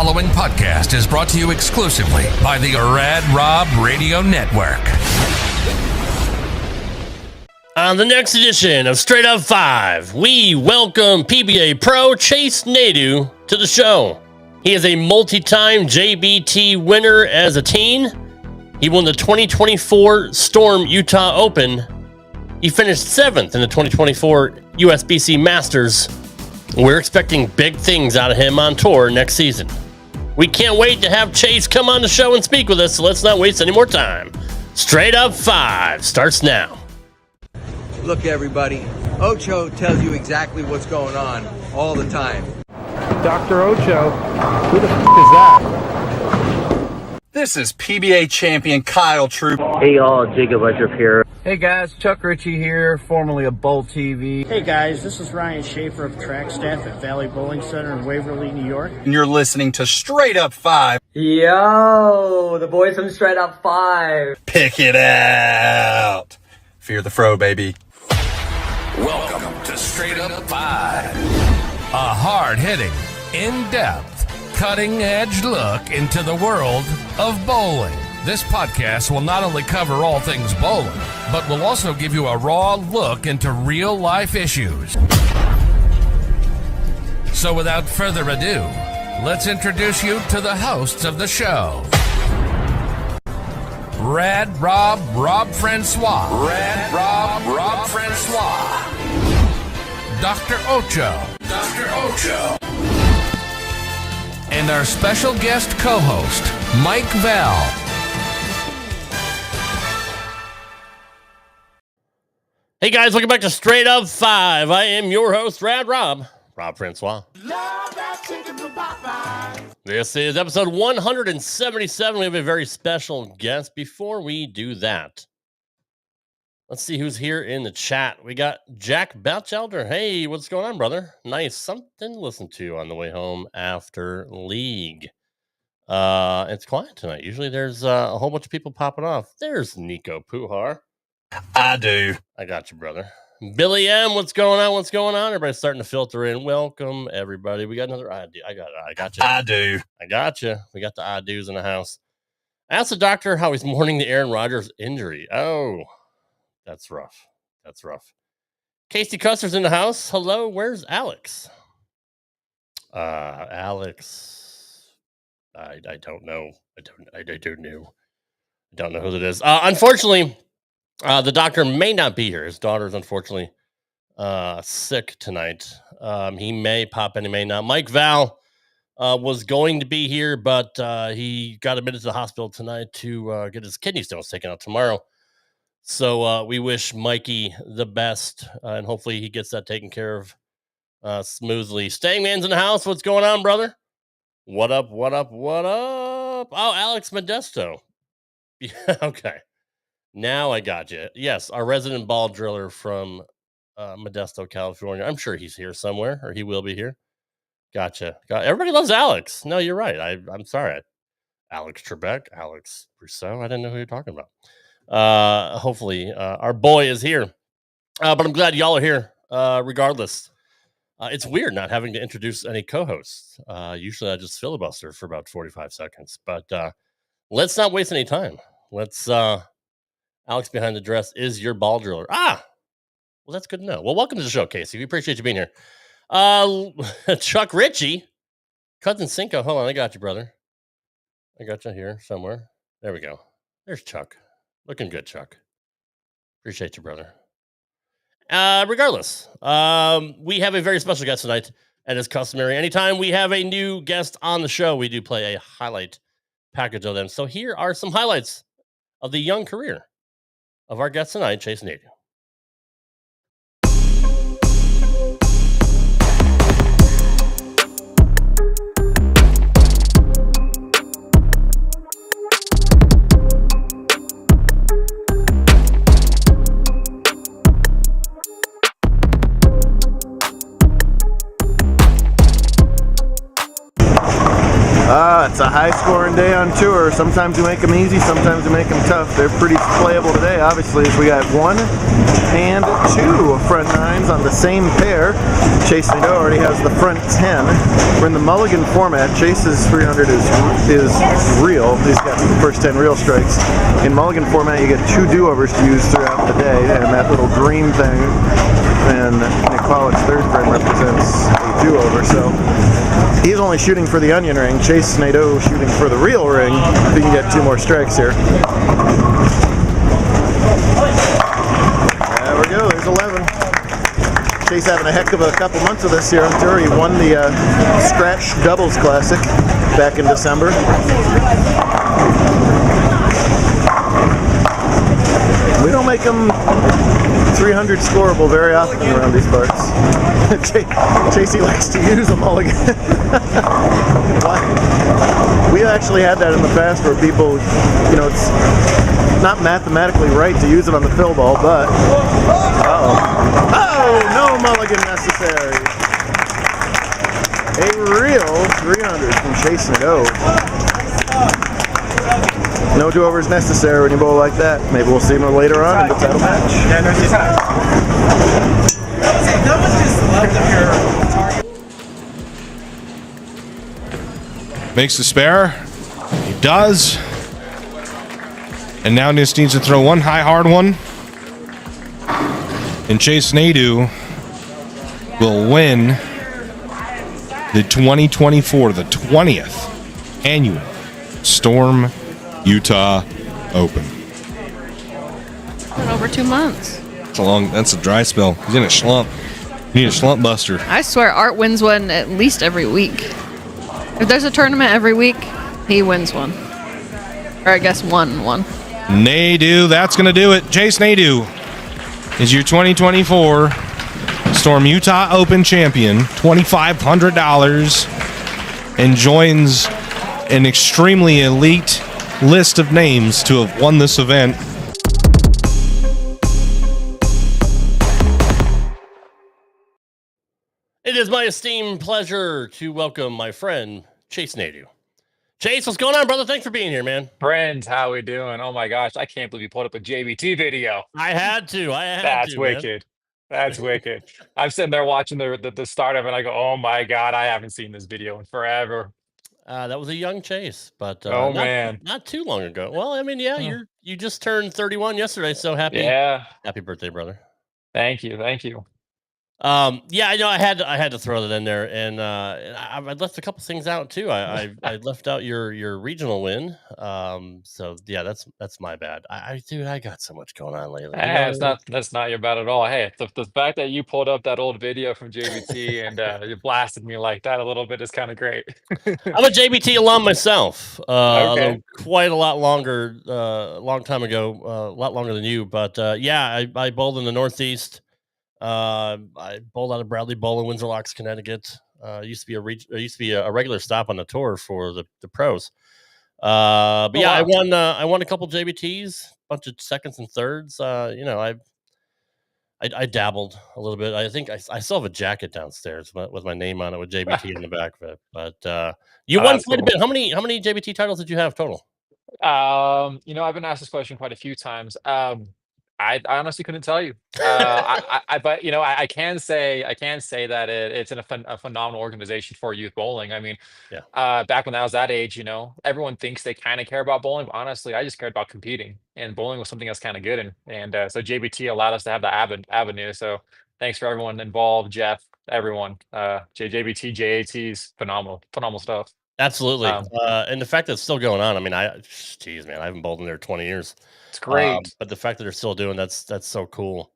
following podcast is brought to you exclusively by the Rad Rob Radio Network. On the next edition of Straight Up 5, we welcome PBA Pro Chase Nadeau to the show. He is a multi-time JBT winner as a teen. He won the 2024 Storm Utah Open. He finished 7th in the 2024 USBC Masters. We're expecting big things out of him on tour next season. We can't wait to have Chase come on the show and speak with us, so let's not waste any more time. Straight Up 5 starts now. Look, everybody, Ocho tells you exactly what's going on all the time. Dr. Ocho, who the f*** is that? This is PBA champion Kyle Troop. Hey y'all, Jacob Ledrup here. Hey guys, Chuck Ritchie here, formerly of Bowl TV. Hey guys, this is Ryan Schaefer of track staff at Valley Bowling Center in Waverly, New York. And you're listening to Straight Up 5. Yo, the boys from Straight Up 5. Pick it out. Fear the fro, baby. Welcome to Straight Up 5. A hard-hitting, in-depth, cutting-edge look into the world of bowling. This podcast will not only cover all things bowling, but will also give you a raw look into real-life issues. So without further ado, let's introduce you to the hosts of the show. Rad Rob Francois. Rad Rob Francois. Dr. Ocho. And our special guest co-host, Mike Val. Hey guys, welcome back to Straight Up 5. I am your host, Rad Rob Francois. This is episode 177. We have a very special guest. Before we do that, let's see who's here in the chat. We got Jack Batchelder. Hey, what's going on, brother? Nice. Something to listen to on the way home after league. It's quiet tonight. Usually there's a whole bunch of people popping off. There's Nico Puhar. I do. I got you, brother. Billy M, what's going on? Everybody's starting to filter in. Welcome, everybody. We got another ID. I got you. I do. I got you. We got the I do's in the house. I asked the doctor how he's mourning the Aaron Rodgers injury. Oh, that's rough. Casey Custer's in the house. Hello, where's Alex? Alex, I don't know. I don't know who it is. Unfortunately, the doctor may not be here. His daughter's unfortunately sick tonight. He may pop in, he may not. Mike Val was going to be here, but he got admitted to the hospital tonight to get his kidney stones taken out tomorrow. So we wish Mikey the best, and hopefully he gets that taken care of smoothly. Stangman's in the house. What's going on, brother? What up? Oh, Alex Modesto. Yeah, okay. Now I got you. Yes, our resident ball driller from Modesto, California. I'm sure he's here somewhere, or he will be here. Gotcha. Everybody loves Alex. No, you're right. I'm sorry. Alex Trebek, Alex Rousseau. I didn't know who you're talking about. Hopefully, our boy is here. But I'm glad y'all are here, regardless. It's weird not having to introduce any co-hosts. Usually I just filibuster for about 45 seconds. But let's not waste any time. Let's... Alex behind the dress is your ball driller. Well, that's good to know. Well, welcome to the show, Casey. We appreciate you being here. Chuck Ritchie, Cousin Cinco. Hold on, I got you, brother. I got you here somewhere. There we go. There's Chuck. Looking good, Chuck. Appreciate you, brother. Regardless, we have a very special guest tonight, and as customary, anytime we have a new guest on the show, we do play a highlight package of them. So here are some highlights of the young career of our guest tonight, Chase Nadeau. It's a high-scoring day on tour. Sometimes we make them easy, sometimes we make them tough. They're pretty playable today, obviously, as we got 1 and 2 front 9s on the same pair. Chase Nadeau already has the front 10. We're in the mulligan format. Chase's 300 is real. He's got the first 10 real strikes. In mulligan format, you get 2 do-overs to use throughout the day, and that little green thing in Nick Pollock's third frame represents a do-over. So he's only shooting for the onion ring. Chase Nadeau shooting for the real ring. If he can get 2 more strikes here. There we go. There's 11. Chase having a heck of a couple months of this here on tour. He won the Scratch Doubles Classic back in December. We don't make them 300 scoreable very often around these parts. Chasey likes to use them all again. We actually had that in the past where people, you know, it's not mathematically right to use it on the fill ball, but no mulligan necessary. A real 300 from Chase Nadeau. No do-overs necessary when you bowl like that. Maybe we'll see him later on in the title match. Makes the spare. He does. And now just needs to throw one high, hard one. And Chase Nadeau will win the 2024, the 20th annual Storm Utah Open. In over 2 months. That's a dry spell. He's in a slump. You need a slump buster. I swear Art wins one at least every week. If there's a tournament every week, he wins one. Or I guess one. Nadeau, that's going to do it. Chase Nadeau is your 2024 Storm Utah Open champion, $2,500, and joins an extremely elite list of names to have won this event. It is my esteemed pleasure to welcome my friend Chase Nadeau. Chase, what's going on, brother? Thanks for being here, man. Friends, how we doing? Oh my gosh, I can't believe you pulled up a JBT video. I had to. That's wicked. Man. That's wicked. I'm sitting there watching the start of it, and I go, oh my God, I haven't seen this video in forever. That was a young Chase, but not too long ago. Well, I mean, you just turned 31 yesterday, so happy birthday, brother. Thank you. I know I had to throw that in there, and I left a couple things out too. I left out your regional win. So yeah, that's my bad. I got so much going on lately. That's not your bad at all. Hey, the fact that you pulled up that old video from JBT and you blasted me like that a little bit is kind of great. I'm a JBT alum myself. Okay. Quite a lot longer, long time ago, a lot longer than you. But I bowled in the Northeast. I bowled out of Bradley Bowl in Windsor Locks, Connecticut. Used to be a regular stop on the tour for the pros. Wow. I won a couple JBTs, bunch of seconds and thirds. I dabbled a little bit. I think I still have a jacket downstairs with my name on it with JBT in the back of it. But you won quite a bit. How many JBT titles did you have total? I've been asked this question quite a few times. I honestly couldn't tell you. But I can say that it's a phenomenal organization for youth bowling. I mean, back when I was that age, everyone thinks they kind of care about bowling, but honestly, I just cared about competing, and bowling was something that's kind of good. And so JBT allowed us to have the avenue. So thanks for everyone involved, Jeff, everyone, JBT, JATs, phenomenal stuff. Absolutely. And the fact that it's still going on. I mean, I haven't bowled in there 20 years. It's great. But the fact that they're still doing that's so cool.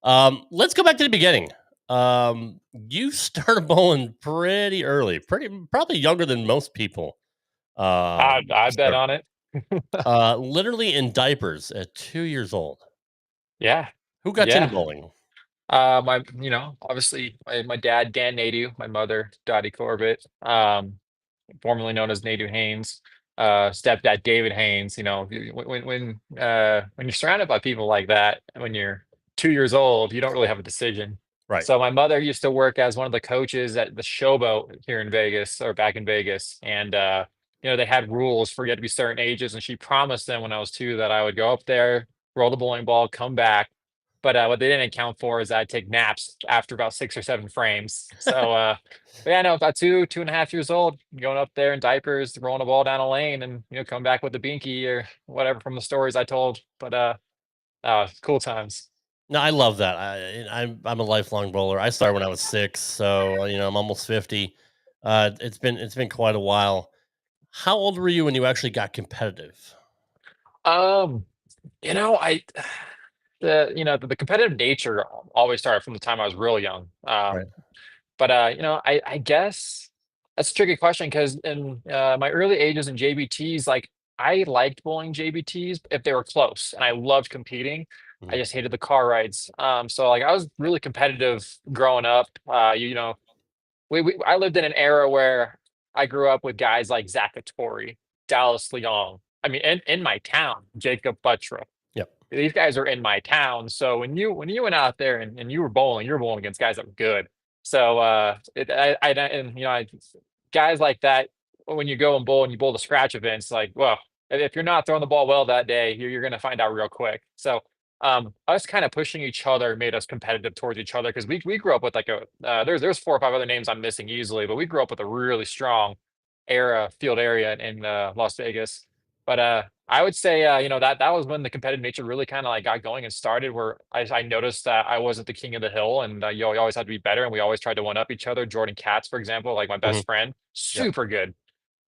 Let's go back to the beginning. You started bowling pretty early, probably younger than most people. I bet on it. Literally in diapers at 2 years old. Yeah. Who got you into bowling? Obviously my dad, Dan Nadeau, my mother, Dottie Corbett, formerly known as Nadeau Haynes, stepdad David Haynes. When you're surrounded by people like that, when you're 2 years old, you don't really have a decision. Right. So my mother used to work as one of the coaches at the Showboat here in Vegas, or back in Vegas, and they had rules for you had to be certain ages, and she promised them when I was 2 that I would go up there, roll the bowling ball, come back. But what they didn't account for is I'd take naps after about 6 or 7 frames. So, but yeah, no, about 2.5 years old, going up there in diapers, rolling a ball down a lane, and come back with a binky or whatever from the stories I told. But cool times. No, I love that. I'm a lifelong bowler. I started when I was 6, so I'm almost 50. It's been quite a while. How old were you when you actually got competitive? Um, I the competitive nature always started from the time I was real young. Right. But I guess that's a tricky question because in my early ages in JBTs, like I liked bowling JBTs if they were close, and I loved competing. I Mhm. just hated the car rides. So like I was really competitive growing up. I lived in an era where I grew up with guys like Zach Tori, Dallas Leong. I mean, in my town, Jacob Buttrick. Yep. These guys are in my town. So when you went out there and you were bowling against guys that were good. So guys like that, when you go and bowl and you bowl the scratch events, like, well, if you're not throwing the ball well that day, you're going to find out real quick. So us kind of pushing each other made us competitive towards each other because we grew up with like there's 4 or 5 other names I'm missing easily, but we grew up with a really strong field area in Las Vegas. But I would say that was when the competitive nature really kind of like got going and started. Where I noticed that I wasn't the king of the hill, and you always had to be better, and we always tried to one up each other. Jordan Katz, for example, like my Mhm. best friend, Yep. super good.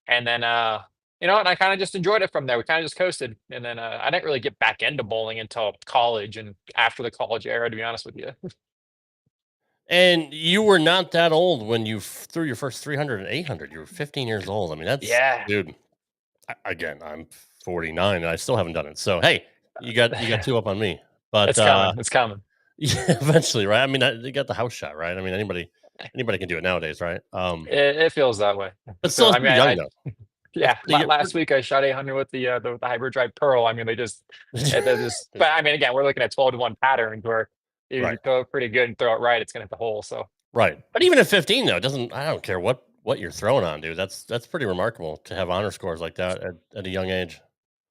And then and I kind of just enjoyed it from there. We kind of just coasted, and then I didn't really get back into bowling until college and after the college era, to be honest with you. And you were not that old when you threw your first 300 and 800. You were 15 years old. I mean, that's Yeah, dude. Again, I'm 49 and I still haven't done it. So hey, you got 2 up on me. But it's coming. It's coming. yeah, eventually, right? I mean, you got the house shot, right? I mean, anybody can do it nowadays, right? It feels that way. But So still, I it's mean, pretty young though. That's yeah. pretty Last week I shot 800 with the hybrid drive Pearl. I mean, they're just. But I mean, again, we're looking at 12-to-1 patterns where if you right, throw it pretty good and throw it right, it's gonna hit the hole. So right. But even at 15 though, it doesn't. I don't care what you're throwing on, dude. That's pretty remarkable to have honor scores like that at a young age.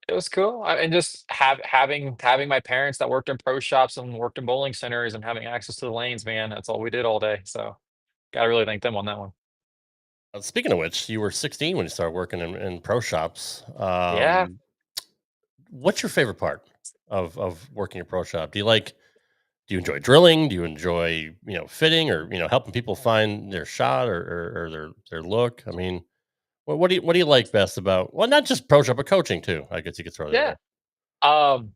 it was cool, and just having my parents that worked in pro shops and worked in bowling centers and having access to the lanes, man. That's all we did all day. So gotta really thank them on that one. Speaking of which, you were 16 when you started working in pro shops. Yeah. What's your favorite part of working a pro shop? Do you enjoy drilling? Do you enjoy fitting or helping people find their shot or their look? I mean, what do you like best about not just pro shop but coaching too? I guess you could throw that in Yeah. there. Um,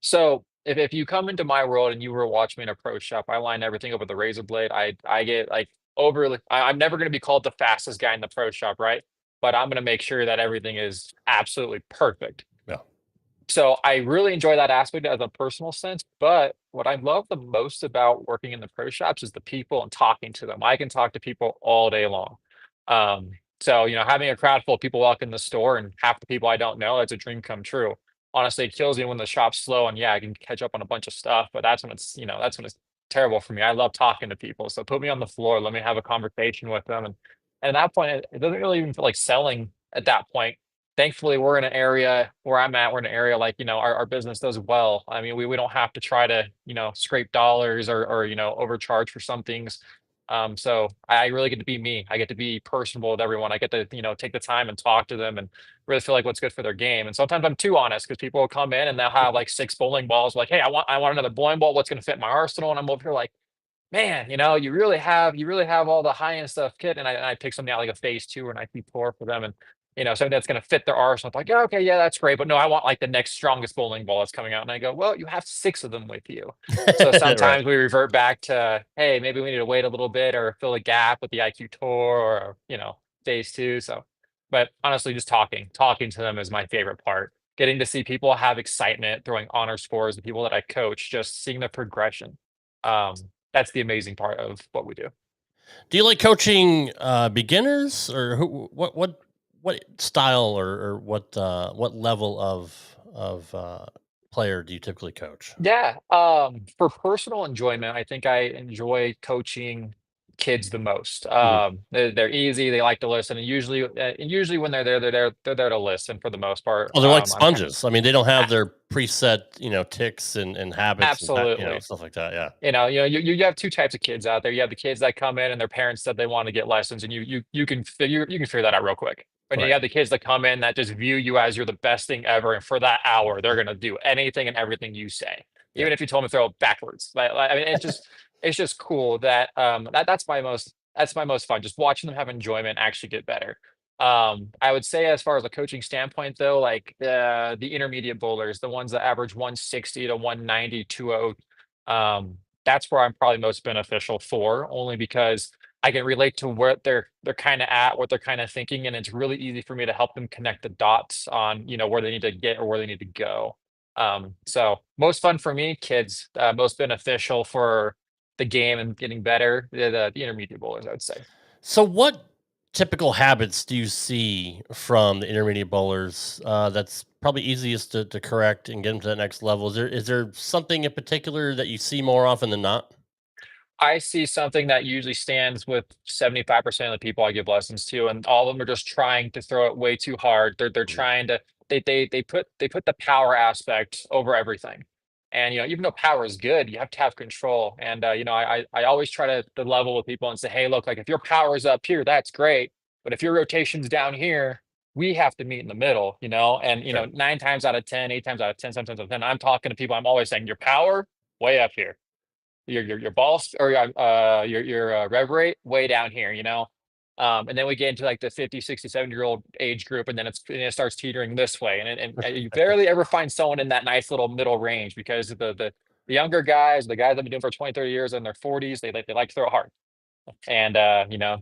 so if you come into my world and you were watching me in a pro shop, I line everything up with a razor blade. I get like overly. I'm never going to be called the fastest guy in the pro shop, right? But I'm going to make sure that everything is absolutely perfect. Yeah. So I really enjoy that aspect as a personal sense. But what I love the most about working in the pro shops is the people and talking to them. I can talk to people all day long. Um, so having a crowd full of people walk in the store and half the people I don't know, it's a dream come true. Honestly, it kills me when the shop's slow and yeah, I can catch up on a bunch of stuff, but that's when it's terrible for me. I love talking to people. So put me on the floor, let me have a conversation with them. And at that point, it doesn't really even feel like selling at that point. Thankfully, we're in an area where I'm at, we're in an area like, our business does well. I mean, we don't have to try to, scrape dollars or overcharge for some things. So I really get to be me. I get to be personable with everyone. I get to, take the time and talk to them and really feel like what's good for their game. And sometimes I'm too honest because people will come in and they'll have like 6 bowling balls, like, hey, I want another bowling ball. What's going to fit my arsenal? And I'm over here like, man, you really have all the high end stuff kit. And I pick something out like a phase 2 or an IP4 for them. And something that's going to fit their arsenal. I'm like, yeah, okay, yeah, that's great. But no, I want like the next strongest bowling ball that's coming out. And I go, well, you have 6 of them with you. So Right. sometimes we revert back to, hey, maybe we need to wait a little bit or fill a gap with the IQ Tour or, phase 2. So, but honestly, just talking to them is my favorite part. Getting to see people have excitement, throwing honor scores, the people that I coach, just seeing the progression. Um, that's the amazing part of what we do. Do you like coaching beginners or what style or what level of player do you typically coach? Yeah. For personal enjoyment, I think I enjoy coaching kids the most. Mhm. They're easy. They like to listen, and usually when they're there, they're there to listen for the most part. Well, they're like I'm kind sponges. I mean, they don't have a- their preset, ticks and habits and absolutely. stuff like that. Yeah. You have two types of kids out there. You have the kids that come in and their parents said they want to get lessons, and you can figure that out real quick. And you Right. have the kids that come in that just view you as you're the best thing ever, and for that hour, they're gonna do anything and everything you say, Yeah. even if you told them to throw it backwards. I mean, it's just cool that that's my most fun, just watching them have enjoyment actually get better. I would say as far as a coaching standpoint, though, like the intermediate bowlers, the ones that average 160 to 190, 200, that's where I'm probably most beneficial for, only because I can relate to where they're kind of at, what they're kind of thinking, and it's really easy for me to help them connect the dots on where they need to get or where they need to go. So most fun for me, kids. Most beneficial for the game and getting better, the intermediate bowlers, I would say. So, what typical habits do you see from the intermediate bowlers that's probably easiest to correct and get them to that next level? Is there something in particular that you see more often than not? I see something that usually stands with 75% of the people I give lessons to, and all of them are just trying to throw it way too hard. They're Mhm. trying to they put the power aspect over everything. And even though power is good, you have to have control. And I always try to level with people and say, hey, look, like if your power is up here, that's great. But if your rotation's down here, we have to meet in the middle, and Sure. 9 times out of 10, 8 times out of 10, sometimes out of 10, I'm talking to people, I'm always saying your power way up here, your balls or your rev rate way down here, and then we get into like the 50, 60, 70-year-old age group, and then it starts teetering this way, and you barely ever find someone in that nice little middle range, because the younger guys, the guys that have been doing for 20, 30 years in their 40s, they like to throw it hard. And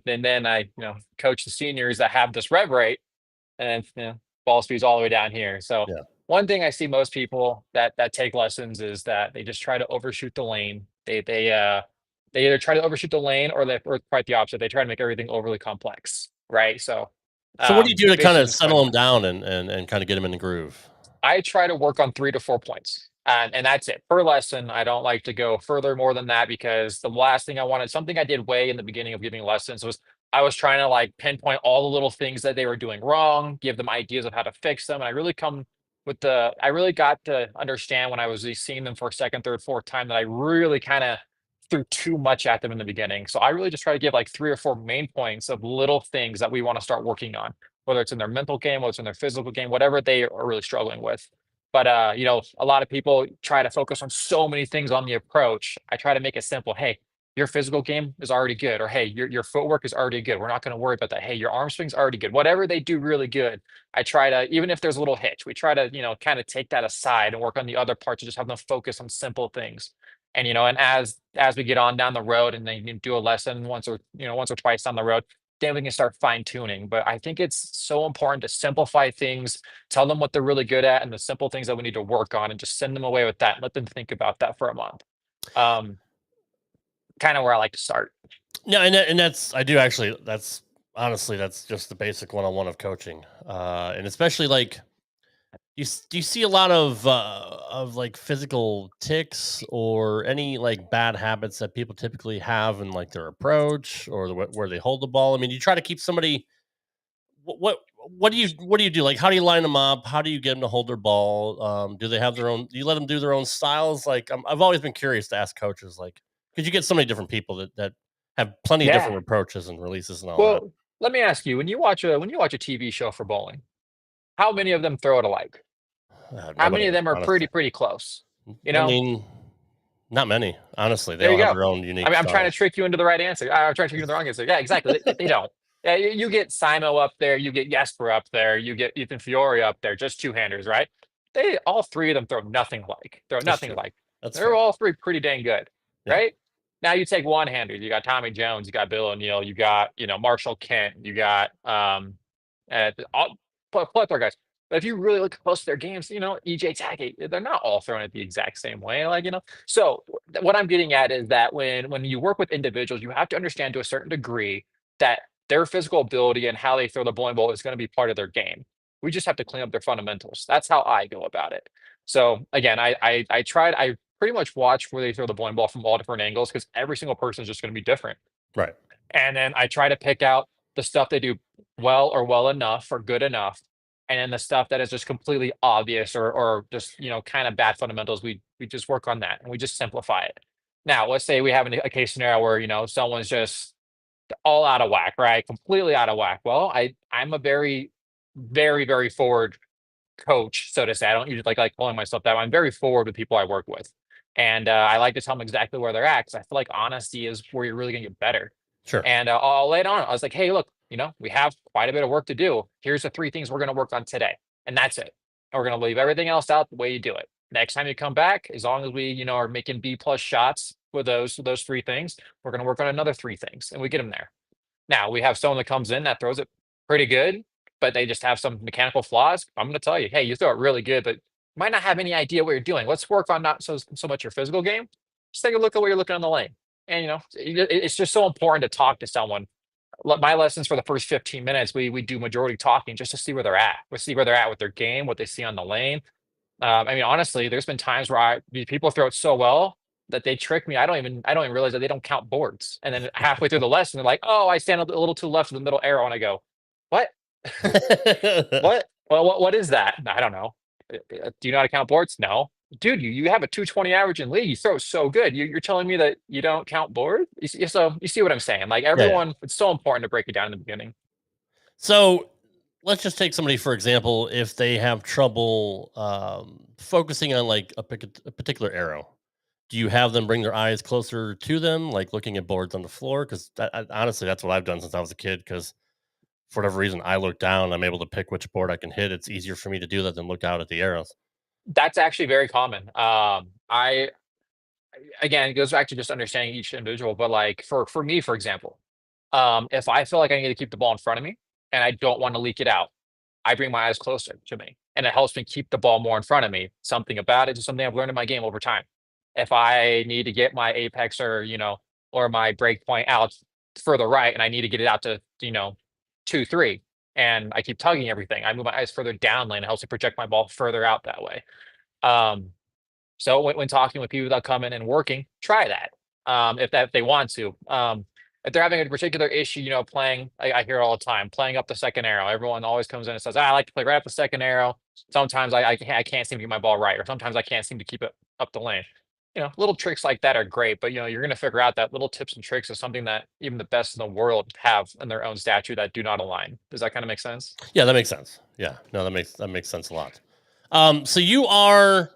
then I coach the seniors that have this rev rate, and ball speed's all the way down here. So Yeah. one thing I see most people that take lessons is that they just try to overshoot the lane. They either try to overshoot the lane, or quite the opposite. They try to make everything overly complex, right? So So, what do you do to kind basically of just find settle them down and kind of get them in the groove? I try to work on 3 to 4 points, and that's it per lesson. I don't like to go further more than that, because the last thing I wanted, something I did way in the beginning of giving lessons, was I was trying to like pinpoint all the little things that they were doing wrong, give them ideas of how to fix them. And I really got to understand when I was seeing them for a second, third, fourth time, that I really kind of threw too much at them in the beginning. So I really just try to give like 3 or 4 main points of little things that we want to start working on, whether it's in their mental game, whether it's in their physical game, whatever they are really struggling with. But a lot of people try to focus on so many things on the approach. I try to make it simple. Hey, your physical game is already good, or hey, your footwork is already good. We're not going to worry about that. Hey, your arm swing's already good. Whatever they do really good, I try to, even if there's a little hitch, we try to kind of take that aside and work on the other parts, to just have them focus on simple things. And as we get on down the road, and then you do a lesson once or twice down the road, then we can start fine tuning. But I think it's so important to simplify things, tell them what they're really good at and the simple things that we need to work on, and just send them away with that and let them think about that for a month. Um, Kind of where I like to start. No, and that's I do actually. That's honestly that's just the basic one-on-one of coaching, and especially like do you see a lot of like physical ticks or any like bad habits that people typically have in like their approach or where they hold the ball? I mean, you try to keep somebody. What do you do? Like, how do you line them up? How do you get them to hold their ball? Do they have their own? Do you let them do their own styles? Like, I've always been curious to ask coaches, like, because you get so many different people that have plenty of Yeah. different approaches and releases and all that. Well, let me ask you: when you watch a TV show for bowling, how many of them throw it alike? How many Nobody, of them are pretty honestly. pretty close? You I know, mean, not many. Honestly, they there you all have go. their own I unique mean, I'm trying to styles. trick you into the right answer. I'm trying to trick you into the wrong answer. Yeah, exactly. They don't. Yeah, you get Simo up there, you get Jesper up there, you get Ethan Fiore up there, just two-handers, right? They all three of them throw nothing like. Throw That's nothing true. like. That's They're fair. all three pretty dang good, Yeah. right? Now you take one-handers. You got Tommy Jones, you got Bill O'Neill, you got Marshall Kent, you got all plethora of guys. But if you really look close to their games, EJ Tackett, they're not all throwing it the exact same way. Like, so what I'm getting at is that when you work with individuals, you have to understand to a certain degree that their physical ability and how they throw the bowling ball is going to be part of their game. We just have to clean up their fundamentals. That's how I go about it. So again, I pretty much watch where they throw the bowling ball from all different angles, because every single person is just going to be different. Right. And then I try to pick out the stuff they do well or well enough or good enough. And then the stuff that is just completely obvious or just, kind of bad fundamentals, we just work on that and we just simplify it. Now, let's say we have a case scenario where, someone's just all out of whack, right? Completely out of whack. Well, I'm a very, very, very forward coach, so to say. I don't usually like calling myself that. I'm very forward with people I work with. And I like to tell them exactly where they're at because I feel like honesty is where you're really going to get better. Sure. And I'll lay it on. I was like, hey, look, we have quite a bit of work to do. Here's the 3 things we're going to work on today. And that's it. And we're going to leave everything else out the way you do it. Next time you come back, as long as we, are making B+ shots with those 3 things, we're going to work on another 3 things and we get them there. Now we have someone that comes in that throws it pretty good, but they just have some mechanical flaws. I'm going to tell you, hey, you throw it really good, but you might not have any idea what you're doing. Let's work on not so much your physical game. Just take a look at what you're looking on the lane. And it's just so important to talk to someone. My lessons for the first 15 minutes, we do majority talking just to see where they're at. We see where they're at with their game, what they see on the lane. Honestly, there's been times where people throw it so well that they trick me. I don't even realize that they don't count boards. And then halfway through the lesson, they're like, "Oh, I stand a little too left of the middle arrow," and I go, "What? What? Well, what is that?" I don't know. Do you know how to count boards? No, dude. You have a 220 average in league. You throw so good. You're telling me that you don't count boards? So you see what I'm saying? Like everyone, it's so important to break it down in the beginning. So let's just take somebody, for example, if they have trouble focusing on like a particular arrow. Do you have them bring their eyes closer to them, like looking at boards on the floor? Because honestly, that's what I've done since I was a kid. Because for whatever reason, I look down, I'm able to pick which board I can hit. It's easier for me to do that than look out at the arrows. That's actually very common. I Again, it goes back to just understanding each individual. But like for me, for example, if I feel like I need to keep the ball in front of me and I don't want to leak it out, I bring my eyes closer to me, and it helps me keep the ball more in front of me. Something about it is something I've learned in my game over time. If I need to get my apex or my break point out further right, and I need to get it out to 2-3, and I keep tugging everything, I move my eyes further down lane. It helps me project my ball further out that way. Um, so when talking with people that come in and working, try that if they want to. If they're having a particular issue, playing, I hear all the time, playing up the second arrow. Everyone always comes in and says, I like to play right up the second arrow. Sometimes I can't seem to get my ball right, or sometimes I can't seem to keep it up the lane. Little tricks like that are great, but you're going to figure out that little tips and tricks is something that even the best in the world have in their own statute that do not align. Does that kind of make sense? Yeah, that makes sense. Yeah, no, that makes sense a lot. So you are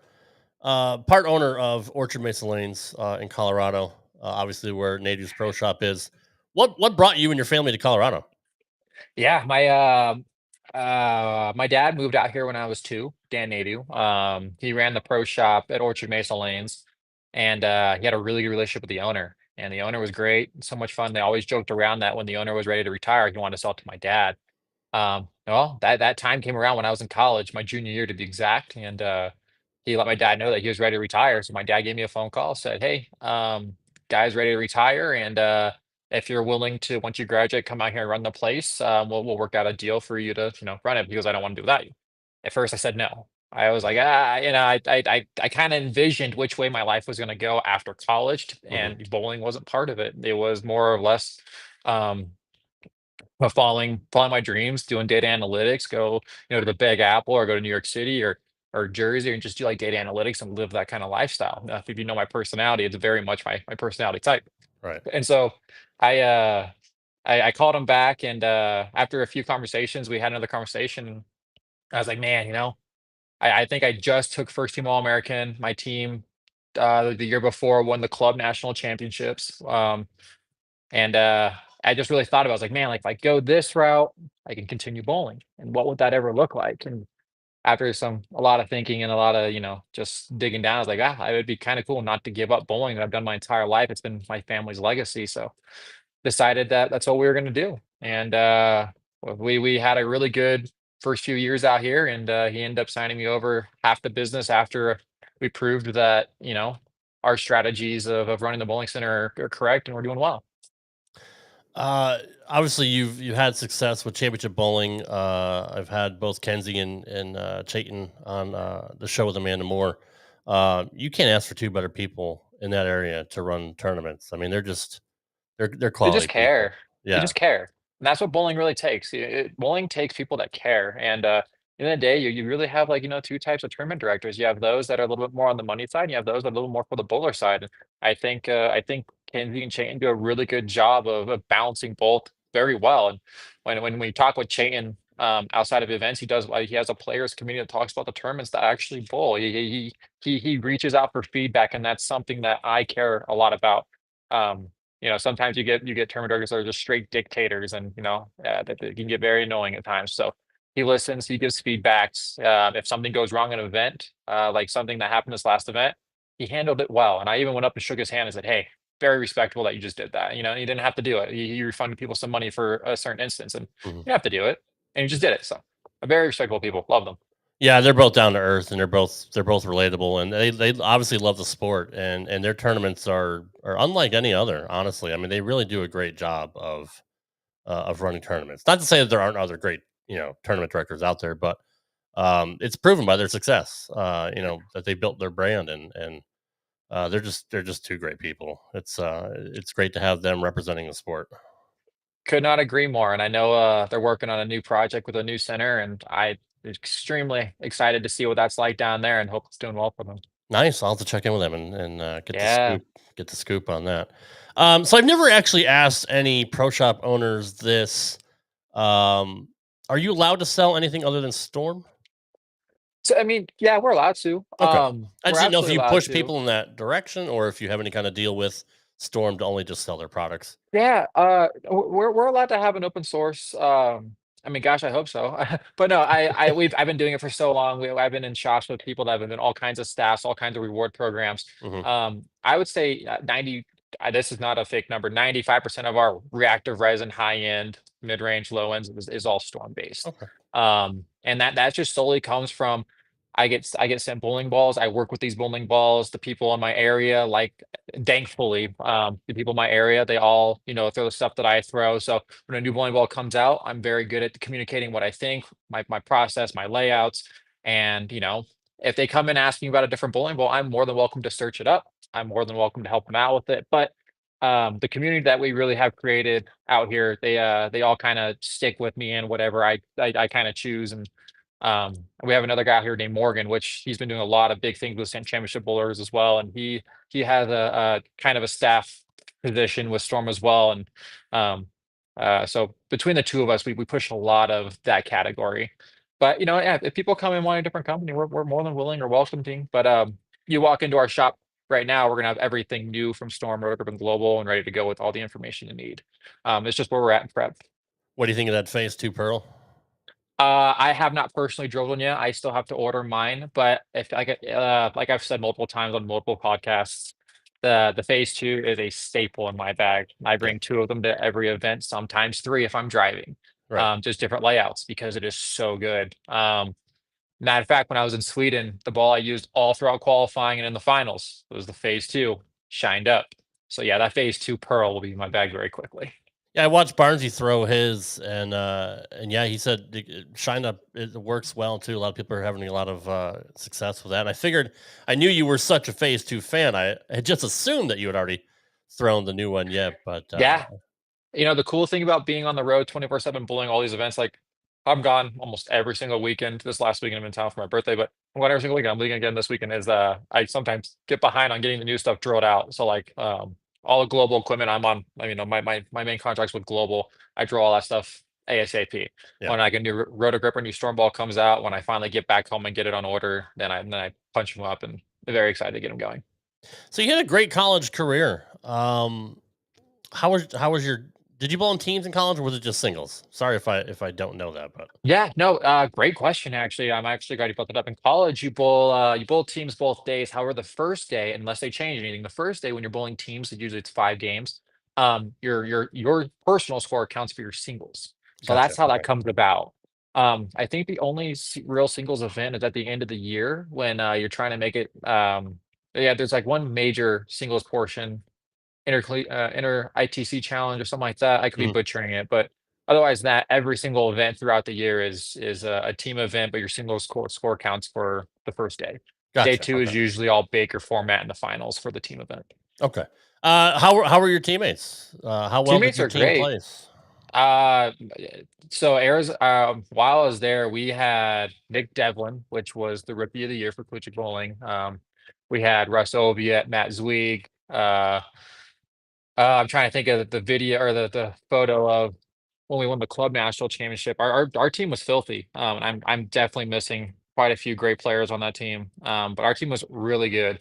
part owner of Orchard Mesa Lanes in Colorado, obviously where Nadeau's Pro Shop is. What brought you and your family to Colorado? Yeah, my dad moved out here when I was 2, Dan Nadeau. He ran the pro shop at Orchard Mesa Lanes, and he had a really good relationship with the owner. And the owner was great, so much fun. They always joked around that when the owner was ready to retire, he wanted to sell it to my dad. Well, that time came around when I was in college, my junior year to be exact, and he let my dad know that he was ready to retire. So my dad gave me a phone call, said, "Hey, guy's ready to retire, and if you're willing to, once you graduate, come out here and run the place, we'll work out a deal for you to run it because I don't want to do without you." At first, I said no. I was like, I kind of envisioned which way my life was going to go after college, and bowling wasn't part of it. It was more or less um, following my dreams, doing data analytics, go to the Big Apple or go to New York City or Jersey and just do like data analytics and live that kind of lifestyle. Now, if you know my personality, it's very much my personality type. Right. And so I called him back, and after a few conversations, we had another conversation. I was like, man, I think I just took first team All-American. My team the year before won the club national championships. And I just really thought about it. I was like, man, like if I go this route, I can continue bowling. And what would that ever look like? And after a lot of thinking and a lot of, just digging down, I was like, it would be kind of cool not to give up bowling that I've done my entire life. It's been my family's legacy. So decided that that's what we were going to do. And we had a really good first few years out here, and he ended up signing me over half the business after we proved that, our strategies of running the bowling center are correct and we're doing well. Obviously you've had success with championship bowling. I've had both Kenzie and Chayton on the show with Amanda Moore. You can't ask for 2 better people in that area to run tournaments. I mean, they're They're They quality just people. care. They Yeah. just care. And that's what bowling really takes. Bowling takes people that care. And in the day, you really have like, two types of tournament directors. You have those that are a little bit more on the money side, and you have those that are a little more for the bowler side. And I think Kenzie and Chayton do a really good job of balancing both very well. And when we talk with Chayton outside of events, he has a players committee that talks about the tournaments that actually bowl. He reaches out for feedback, and that's something that I care a lot about. Um, sometimes you get tournament directors that are just straight dictators, and that can get very annoying at times. So he listens, he gives feedbacks. If something goes wrong in an event, like something that happened this last event, he handled it well. And I even went up and shook his hand and said, "Hey, very respectable that you just did that. You didn't have to do it. You refunded people some money for a certain instance, and you didn't have to do it, and you just did it." So, very respectable people, love them. Yeah, they're both down to earth, and they're both relatable, and they obviously love the sport, and their tournaments are unlike any other. Honestly, I mean, they really do a great job of running tournaments. Not to say that there aren't other great tournament directors out there, but it's proven by their success. That they built their brand, and they're just two great people. It's great to have them representing the sport. Could not agree more. And I know they're working on a new project with a new center, and I extremely excited to see what that's like down there, and hope it's doing well for them. Nice. I'll have to check in with them and get the Yeah. scoop on that. So I've never actually asked any pro shop owners this. Are you allowed to sell anything other than Storm? So I mean, yeah, we're allowed to. Okay. I We're just didn't know if absolutely you allowed push to. people in that direction or if you have any kind of deal with Storm to only just sell their products. Yeah, we're allowed to have an open source. I mean, gosh, I hope so. But no, I've been doing it for so long. I've been in shops with people that have been in all kinds of staffs, all kinds of reward programs. Hmm. I would say 90. This is not a fake number. 95% of our reactive resin, high end, mid range, low ends is all storm based. Okay. And that just solely comes from I get sent bowling balls. I work with these bowling balls. The people in my area, like thankfully, the people in my area, they all, throw the stuff that I throw. So when a new bowling ball comes out, I'm very good at communicating what I think, my process, my layouts. And, if they come and ask me about a different bowling ball, I'm more than welcome to search it up. I'm more than welcome to help them out with it. But the community that we really have created out here, they all kind of stick with me in whatever I kind of choose. And we have another guy out here named Morgan, which he's been doing a lot of big things with championship bowlers as well, and he has a kind of a staff position with Storm as well, and so between the two of us, we push a lot of that category. But yeah, if people come and want a different company, we're more than willing or welcoming. But you walk into our shop right now, we're gonna have everything new from Storm, Rotor and Global, and ready to go with all the information you need. It's just where we're at in prep. What do you think of that Phase 2 Pearl? I have not personally drilled one yet. I still have to order mine, but if I get, like I've said multiple times on multiple podcasts, the phase two is a staple in my bag. I Yeah. bring two of them to every event, sometimes three if I'm driving. Right. Just different layouts because it is so good. Matter of fact, when I was in Sweden, the ball I used all throughout qualifying and in the finals was the phase two, shined up. So yeah, that phase two pearl will be in my bag very quickly. Yeah, I watched Barnesy throw his, and yeah, he said shine up. It works well too. A lot of people are having a lot of success with that. And I figured, I knew you were such a Phase 2 fan. I had just assumed that you had already thrown the new one yet. But Yeah, the cool thing about being on the road 24/7 bowling all these events, like I'm gone almost every single weekend. This last weekend I'm in town for my birthday, but I'm going every single weekend. I'm leaving again this weekend. Is I sometimes get behind on getting the new stuff drilled out. So like all the global equipment I'm on, my main contracts with Global, I drill all that stuff ASAP. Yeah. When like a new rotor gripper, new storm ball comes out, when I finally get back home and get it on order, then I punch them up and I'm very excited to get them going. So you had a great college career. How was your? Did you bowl in teams in college, or was it just singles? Sorry if I don't know that, but Yeah, no, great question. Actually, I'm actually glad you brought that up. In college, you bowl teams both days. However, the first day, unless they change anything, the first day when you're bowling teams, usually it's 5 games. Your personal score counts for your singles. So gotcha. that's how Okay. that comes about. I think the only real singles event is at the end of the year when you're trying to make it. Yeah, there's like one major singles portion inter ITC challenge or something like that. I could be Mhm. butchering it, but otherwise that every single event throughout the year is a team event, but your single score counts for the first day. Day Gotcha. two is Okay. usually all Baker format in the finals for the team event. Okay. How were your teammates? How well did Teammates your are team great. place? So Arizona, while I was there, we had Nick Devlin, which was the rookie of the year for collegiate bowling. We had Russ Oviatt, Matt Zweig. I'm trying to think of the video or the photo of when we won the club national championship. Our team was filthy. And I'm definitely missing quite a few great players on that team. But our team was really good.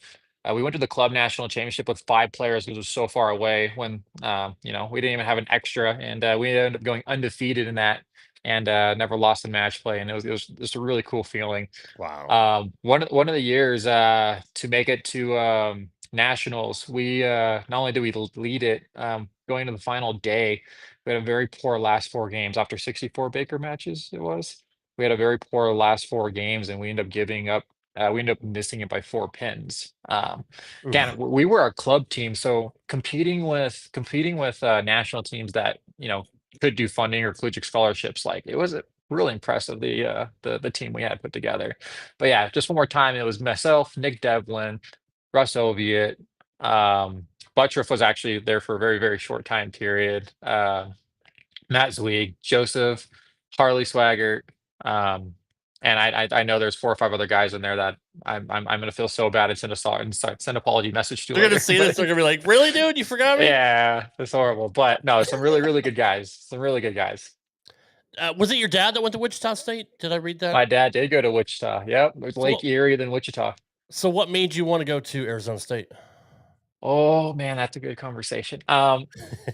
We went to the club national championship with 5 players because it was so far away when we didn't even have an extra, and we ended up going undefeated in that, and never lost in match play, and it was just a really cool feeling. Wow. One of the years to make it to nationals, we not only did we lead it, going to the final day, we had a very poor last 4 games after 64 Baker matches. It was we had a very poor last 4 games, and we ended up giving up. We ended up missing it by 4 pins. Again, Oof. we were a club team, so competing with national teams that could do funding or collegiate scholarships. Like it was really impressive the team we had put together. But yeah, just one more time, it was myself, Nick Devlin, Russ Oviatt. Buttriff was actually there for a very, very short time period. Matt Zweig, Joseph, Harley Swaggart, and I know there's 4 or 5 other guys in there that I'm gonna feel so bad and send apology message to They're gonna later. see this. They're gonna be like, "Really, dude? You forgot me?" Yeah, it's horrible. But no, some really, really good guys. Some really good guys. Was it your dad that went to Wichita State? Did I read that? My dad did go to Wichita. Yep, it was Lake Erie, then Wichita. So what made you want to go to Arizona State? Oh man, that's a good conversation.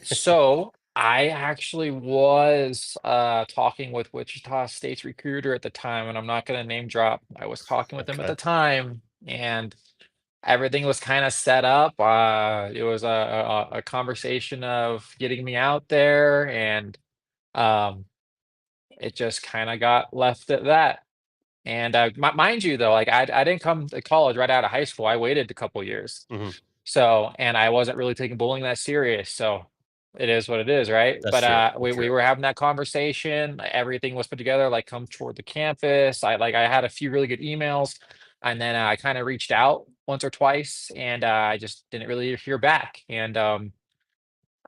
So I actually was talking with Wichita State's recruiter at the time, and I'm not gonna name drop. I was talking with him at Okay. the time, and everything was kind of set up. It was a conversation of getting me out there, and um, it just kind of got left at that. And mind you, though, like I didn't come to college right out of high school. I waited a couple years. Mhm. So, and I wasn't really taking bowling that serious. So it is what it is, right? That's But true. we were having that conversation. Everything was put together, like come toward the campus. I had a few really good emails, and then I kind of reached out once or twice, and I just didn't really hear back. And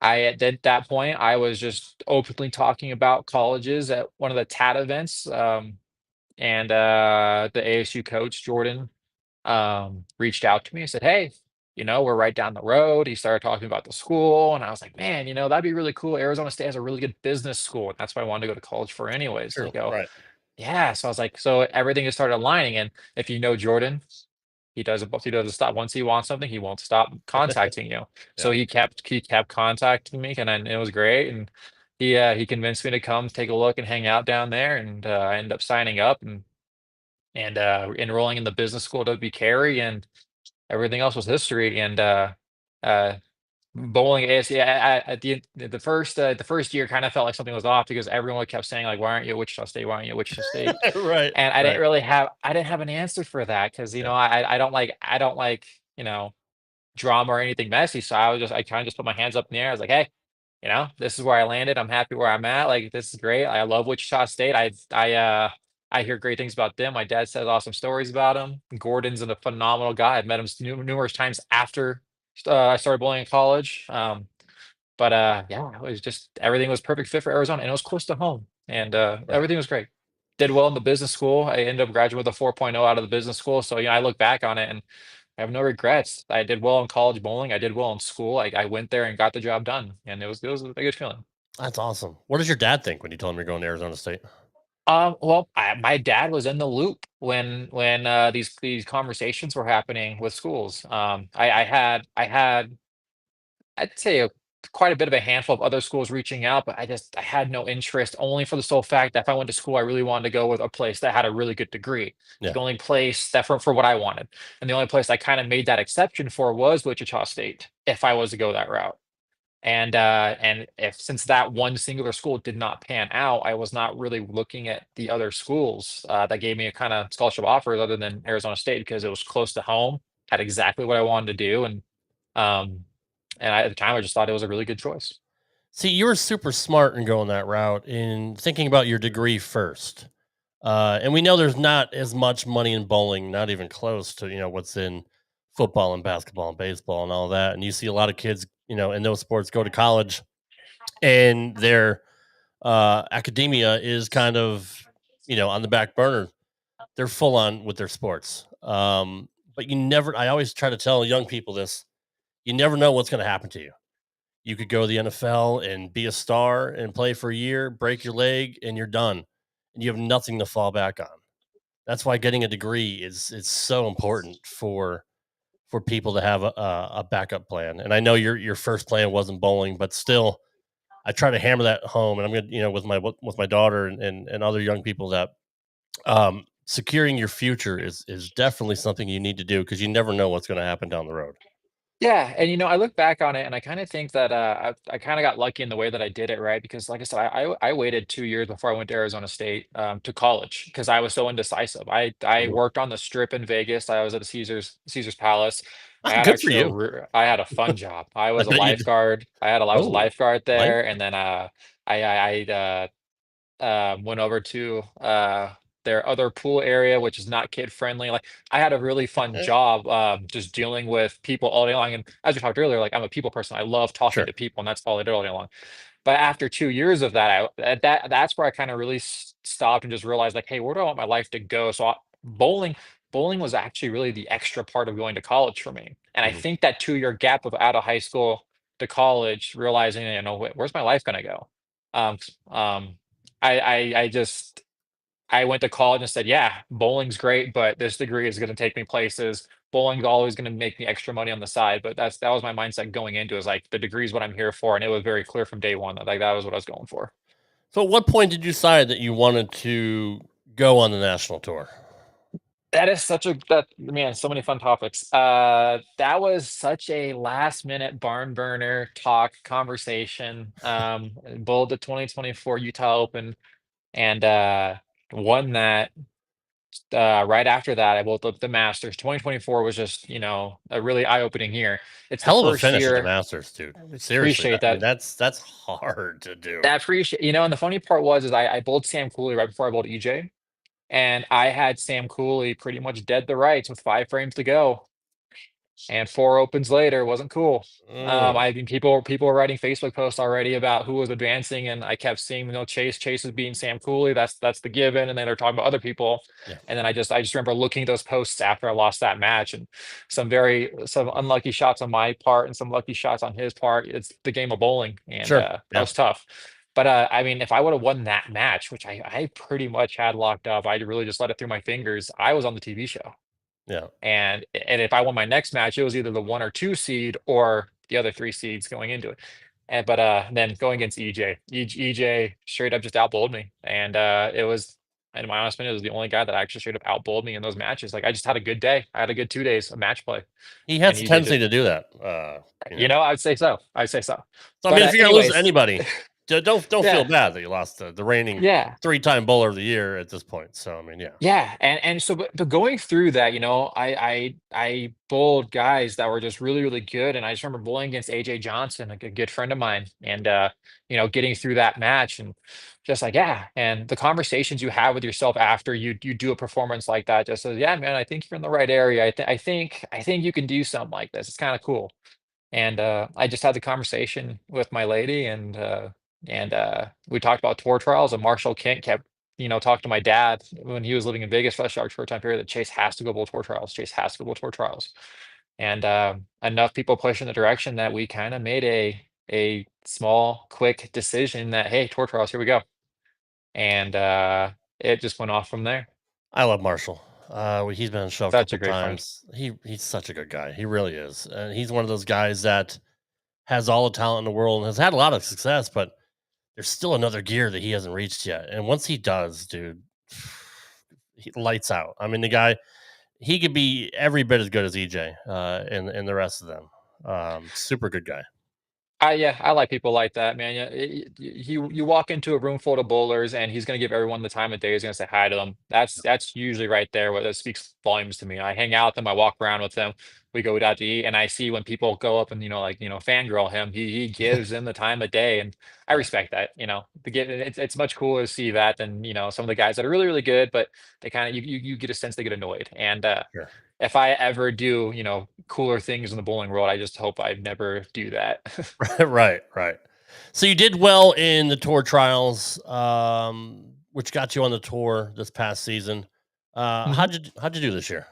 at that point, I was just openly talking about colleges at one of the TAT events. And the ASU coach Jordan reached out to me and said, "Hey, we're right down the road." He started talking about the school, and I was like, "Man, that'd be really cool. Arizona State has a really good business school, and that's what I wanted to go to college for, anyways." And I True. go, Right. "Yeah." So I was like, so everything just started aligning, and if you know Jordan, he doesn't stop once he wants something, he won't stop contacting you. So Yeah. he kept contacting me, and then it was great, and he convinced me to come take a look and hang out down there, and I ended up signing up and enrolling in the business school at W. Carey, and everything else was history. And uh, bowling is at the first year kind of felt like something was off because everyone kept saying like, "Why aren't you at Wichita State? Why aren't you at Wichita State?" Right. And Right. I didn't have an answer for that because Yeah. I don't like drama or anything messy. So I kind of just put my hands up in the air. I was like, "Hey, this is where I landed. I'm happy where I'm at. Like, this is great. I love Wichita State. I hear great things about them. My dad says awesome stories about him. Gordon's a phenomenal guy. I've met him numerous times after I started bowling in college. But yeah, it was just everything was perfect fit for Arizona, and it was close to home, and Right. everything was great. Did well in the business school. I ended up graduating with a 4.0 out of the business school. So I look back on it and I have no regrets. I did well in college bowling. I did well in school. I went there and got the job done, and it was a good feeling. That's awesome. What does your dad think when you told him you're going to Arizona State? Well, my dad was in the loop when these conversations were happening with schools. I had I'd say quite a bit of a handful of other schools reaching out, but I had no interest, only for the sole fact that if I went to school, I really wanted to go with a place that had a really good degree. Yeah. The only place that for what I wanted, and the only place I kind of made that exception for was Wichita State, if I was to go that route. And if since that one singular school did not pan out, I was not really looking at the other schools that gave me a kind of scholarship offers other than Arizona State because it was close to home, had exactly what I wanted to do, um, at the time I just thought it was a really good choice. See, you were super smart in going that route in thinking about your degree first. And we know there's not as much money in bowling, not even close to what's in football and basketball and baseball and all that, and you see a lot of kids, in those sports go to college, and their academia is kind of, on the back burner. They're full on with their sports. But I always try to tell young people this: you never know what's going to happen to you. You could go to the NFL and be a star and play for a year, break your leg, and you're done, and you have nothing to fall back on. That's why getting a degree is so important for people to have a backup plan. And I know your first plan wasn't bowling, but still, I try to hammer that home. And I'm gonna, with my daughter and other young people that securing your future is definitely something you need to do, because you never know what's going to happen down the road. Yeah, and I look back on it, and I kind of think that I kind of got lucky in the way that I did it, right? Because, like I said, I waited 2 years before I went to Arizona State to college because I was so indecisive. I Mhm. worked on the Strip in Vegas. I was at the Caesar's Palace. I had Good for actually you. I had a fun job. I I was a bet you. lifeguard. I was a Oh, lifeguard life. there, and then I went over to their other pool area, which is not kid friendly. Like I had a really fun job, just dealing with people all day long. And as we talked earlier, like I'm a people person. I love talking Sure. to people, and that's all I did all day long. But after 2 years of that, that's where I kind of really stopped and just realized, like, hey, where do I want my life to go? So bowling was actually really the extra part of going to college for me. And I Mhm. think that 2 year gap of out of high school to college, realizing, where's my life going to go? Um, I just I went to college and said, "Yeah, bowling's great, but this degree is gonna take me places. Bowling's always gonna make me extra money on the side." But that was my mindset going into it, is like, the degree is what I'm here for, and it was very clear from day one that, like, that was what I was going for. So, at what point did you decide that you wanted to go on the national tour? That is such a that man, so many fun topics. That was such a last minute barn burner talk conversation. Bowled the 2024 Utah Open and won that. Right after that, I bowled the Masters. 2024 was just, a really eye-opening year. It's the Hell of a first finish at the year. Masters, dude. Seriously, Appreciate I mean, that. that's hard to do. I appreciate, and the funny part was is I bowled Sam Cooley right before I bowled EJ, and I had Sam Cooley pretty much dead to rights with 5 frames to go. And 4 opens later, wasn't cool. Mm, I mean, people were writing Facebook posts already about who was advancing, and I kept seeing, Chase is beating Sam Cooley. That's the given, and then they're talking about other people. yeah, And then I just remember looking at those posts after I lost that match, and some unlucky shots on my part and some lucky shots on his part. It's the game of bowling, and sure, that yeah, was tough. But I mean, if I would have won that match, which I pretty much had locked up, I really just let it through my fingers. I was on the TV show. yeah. And if I won my next match, it was either the 1 or 2 seed or the other 3 seeds going into it. Then going against EJ straight up just outbowled me, and it was, in my honest opinion, it was the only guy that actually straight up outbowled me in those matches. Like, I just had a good day. I had a good 2 days of match play, He and has the EJ tendency just, to do that. I'd say so. I'd say so. So I But mean, if you're gonna lose to anyways, anybody, don't feel yeah, bad that you lost the reigning yeah. 3-time bowler of the year at this point. So I mean, yeah, Yeah, and so but going through that, I bowled guys that were just really, really good, and I just remember bowling against AJ Johnson, like a good friend of mine, and getting through that match and just like, yeah, and the conversations you have with yourself after you do a performance like that just says, yeah, man, I think you're in the right area. I think you can do something like this. It's kind of cool. And I just had the conversation with my lady, and we talked about tour trials. And Marshall Kent kept, talking to my dad when he was living in Vegas for a short time period, that Chase has to go bowl tour trials. Chase has to go bowl tour trials. And enough people push in the direction that we kind of made a small, quick decision that, hey, tour trials, here we go. And it just went off from there. I love Marshall. He's been on the show a Such a couple great friend. times. He's such a good guy. He really is, and he's one of those guys that has all the talent in the world and has had a lot of success, but there's still another gear that he hasn't reached yet. And once he does, dude, he lights out. I mean, the guy, he could be every bit as good as EJ and the rest of them. Super good guy. Yeah, I like people like that, man. Yeah, you walk into a room full of bowlers, and he's gonna give everyone the time of day. He's gonna say hi to them. That's usually right there what that speaks volumes to me. I hang out with them, I walk around with them, we go out to eat, and I see when people go up and fangirl him. He gives them the time of day, and I Yeah, respect that. It's much cooler to see that than some of the guys that are really, really good, but they kind of you get a sense they get annoyed. And sure. if I ever do, cooler things in the bowling world, I just hope I never do that. Right, right. So you did well in the tour trials, which got you on the tour this past season. Mhm. How'd you do this year?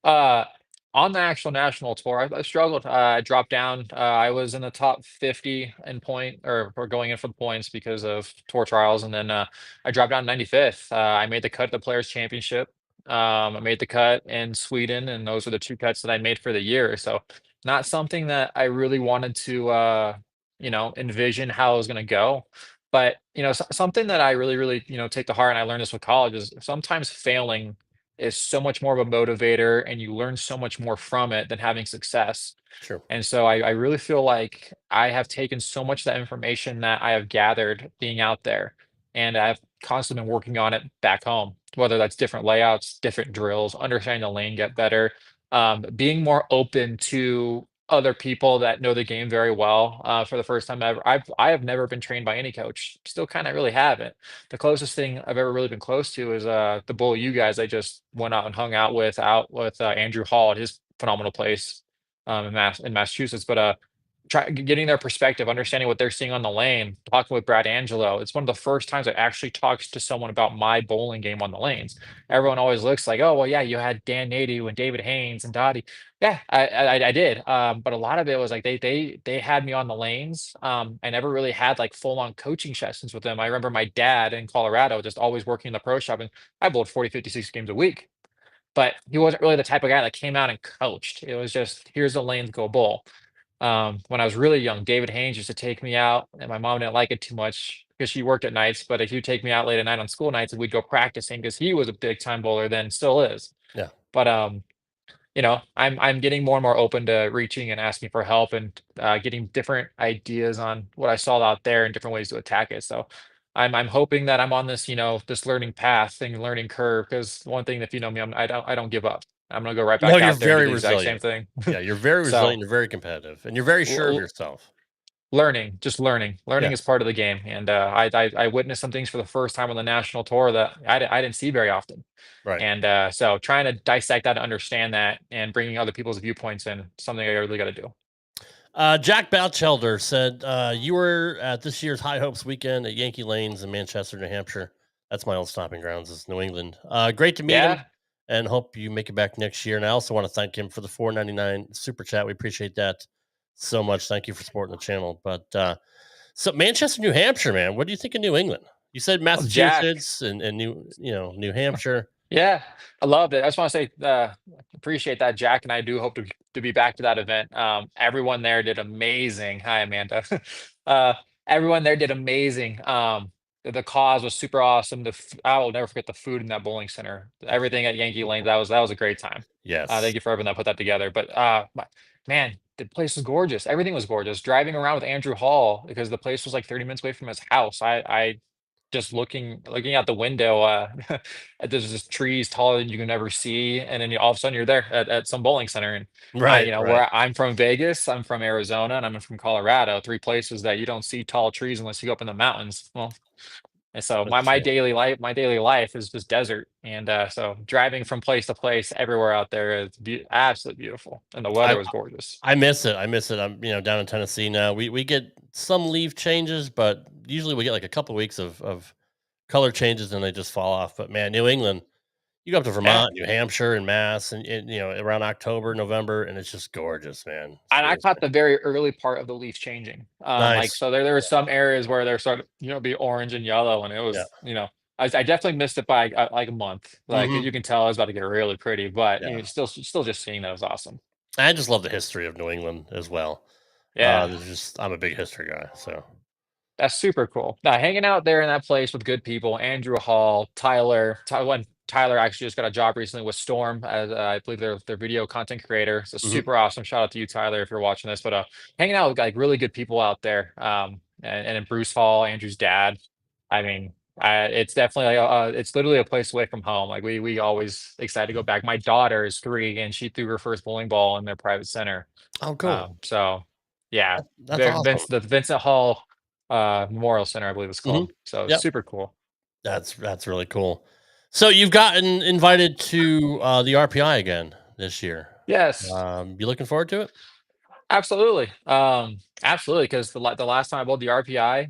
Uh, on the actual national tour, I struggled. I dropped down. I was in the top 50 in point, or going in for the points because of tour trials, and then I dropped down 95th. I made the cut at the Players Championship. I made the cut in Sweden, and those were the two cuts that I made for the year. So not something that I really wanted to, envision how it was going to go. But something that I really, really, take to heart, and I learned this with college, is sometimes failing is so much more of a motivator and you learn so much more from it than having success. Sure. And so I really feel like I have taken so much of that information that I have gathered being out there, and I've constantly been working on it back home, whether that's different layouts, different drills, understanding the lane get better, being more open to other people that know the game very well. For the first time ever, I have never been trained by any coach. Still kind of really haven't. The closest thing I've ever really been close to is the Bull you guys I just went out and hung out with Andrew Hall at his phenomenal place in Massachusetts. But getting their perspective, understanding what they're seeing on the lane, talking with Brad Angelo. It's one of the first times I actually talked to someone about my bowling game on the lanes. Everyone always looks like, oh well, yeah, you had Dan Nadeau and David Haynes and Dottie. Yeah, I did. But a lot of it was like they had me on the lanes. I never really had like full on coaching sessions with them. I remember my dad in Colorado just always working in the pro shop, and I bowled 40, 56 games a week. But he wasn't really the type of guy that came out and coached. It was just, here's the lanes, go bowl. When I was really young, David Haynes used to take me out, and my mom didn't like it too much because she worked at nights. But if you take me out late at night on school nights, and we'd go practicing because he was a big time bowler then, still is. Yeah. But I'm getting more and more open to reaching and asking for help, and getting different ideas on what I saw out there and different ways to attack it. So I'm hoping that I'm on this this learning path and learning curve, because one thing, if you know me, I don't give up. I'm gonna go right No, back you're out there and do very the exact same resilient. thing. Yeah, you're very So resilient. You're very competitive, and you're very sure of l- yourself. learning, just learning is Yes. part of the game. And I witnessed some things for the first time on the national tour that I didn't see very often. Right. And so trying to dissect that, understand that, and bringing other people's viewpoints in, something I really got to do. Jack Bouchelder said you were at this year's High Hopes weekend at Yankee Lanes in Manchester, New Hampshire. That's my old stomping grounds, is New England. Great to meet him, Yeah. and hope you make it back next year. And I also want to thank him for the $4.99 super chat. We appreciate that so much. Thank you for supporting the channel. But so Manchester, New Hampshire, man. What do you think of New England? You said Well, Jack. Massachusetts and New Hampshire. Yeah, I loved it. I just want to say, appreciate that, Jack, and I do hope to be back to that event. Everyone there did amazing. Hi, Amanda. uh, Everyone there did amazing. The cause was super awesome. I will never forget the food in that bowling center. Everything at Yankee Lane, that was a great time. Yes. Thank you for everyone that put that together. But man, the place was gorgeous. Everything was gorgeous. Driving around with Andrew Hall, because the place was like 30 minutes away from his house. I just looking out the window, there's just trees taller than you can ever see, and then all of a sudden you're there at some bowling center. And Right. Right. where I'm from, Vegas, I'm from Arizona, and I'm from Colorado, three places that you don't see tall trees unless you go up in the mountains. Well, and so That's true. my daily life is just desert, and so driving from place to place everywhere out there is absolutely beautiful, and the weather I was gorgeous. I miss it. I miss it. I'm down in Tennessee now. We get some leaf changes, but usually we get like a couple weeks of color changes and they just fall off. But man, New England, you go up to Yeah. Vermont, New Hampshire, and Mass, and around October, November, and it's just gorgeous, man. And I caught Seriously, the very early part of the leaf changing. Like, nice. so there were some areas where they're starting, be orange and yellow, and it Yeah. was, I definitely missed it by like a month. Like Hmm. you can tell it was about to get really pretty, but Yeah. still just seeing that was awesome. I just love the history of New England as well. Yeah. I'm a big history guy, so That's super cool. Now, hanging out there in that place with good people, Andrew Hall, when Tyler actually just got a job recently with Storm, as I believe their video content creator. So mhm. super awesome. Shout out to you, Tyler, if you're watching this. But hanging out with like really good people out there, and then Bruce Hall, Andrew's dad. I mean, it's definitely like it's literally a place away from home. Like we always excited to go back. My daughter is 3, and she threw her first bowling ball in their private center. Oh, cool. So yeah, That's awesome. The Vincent Hall Memorial Center, I believe it's Hmm. called. So Yep. super cool. That's really cool. So you've gotten invited to the RPI again this year. Yes. You looking forward to it? Absolutely. Absolutely, because the last time I bowled the RPI,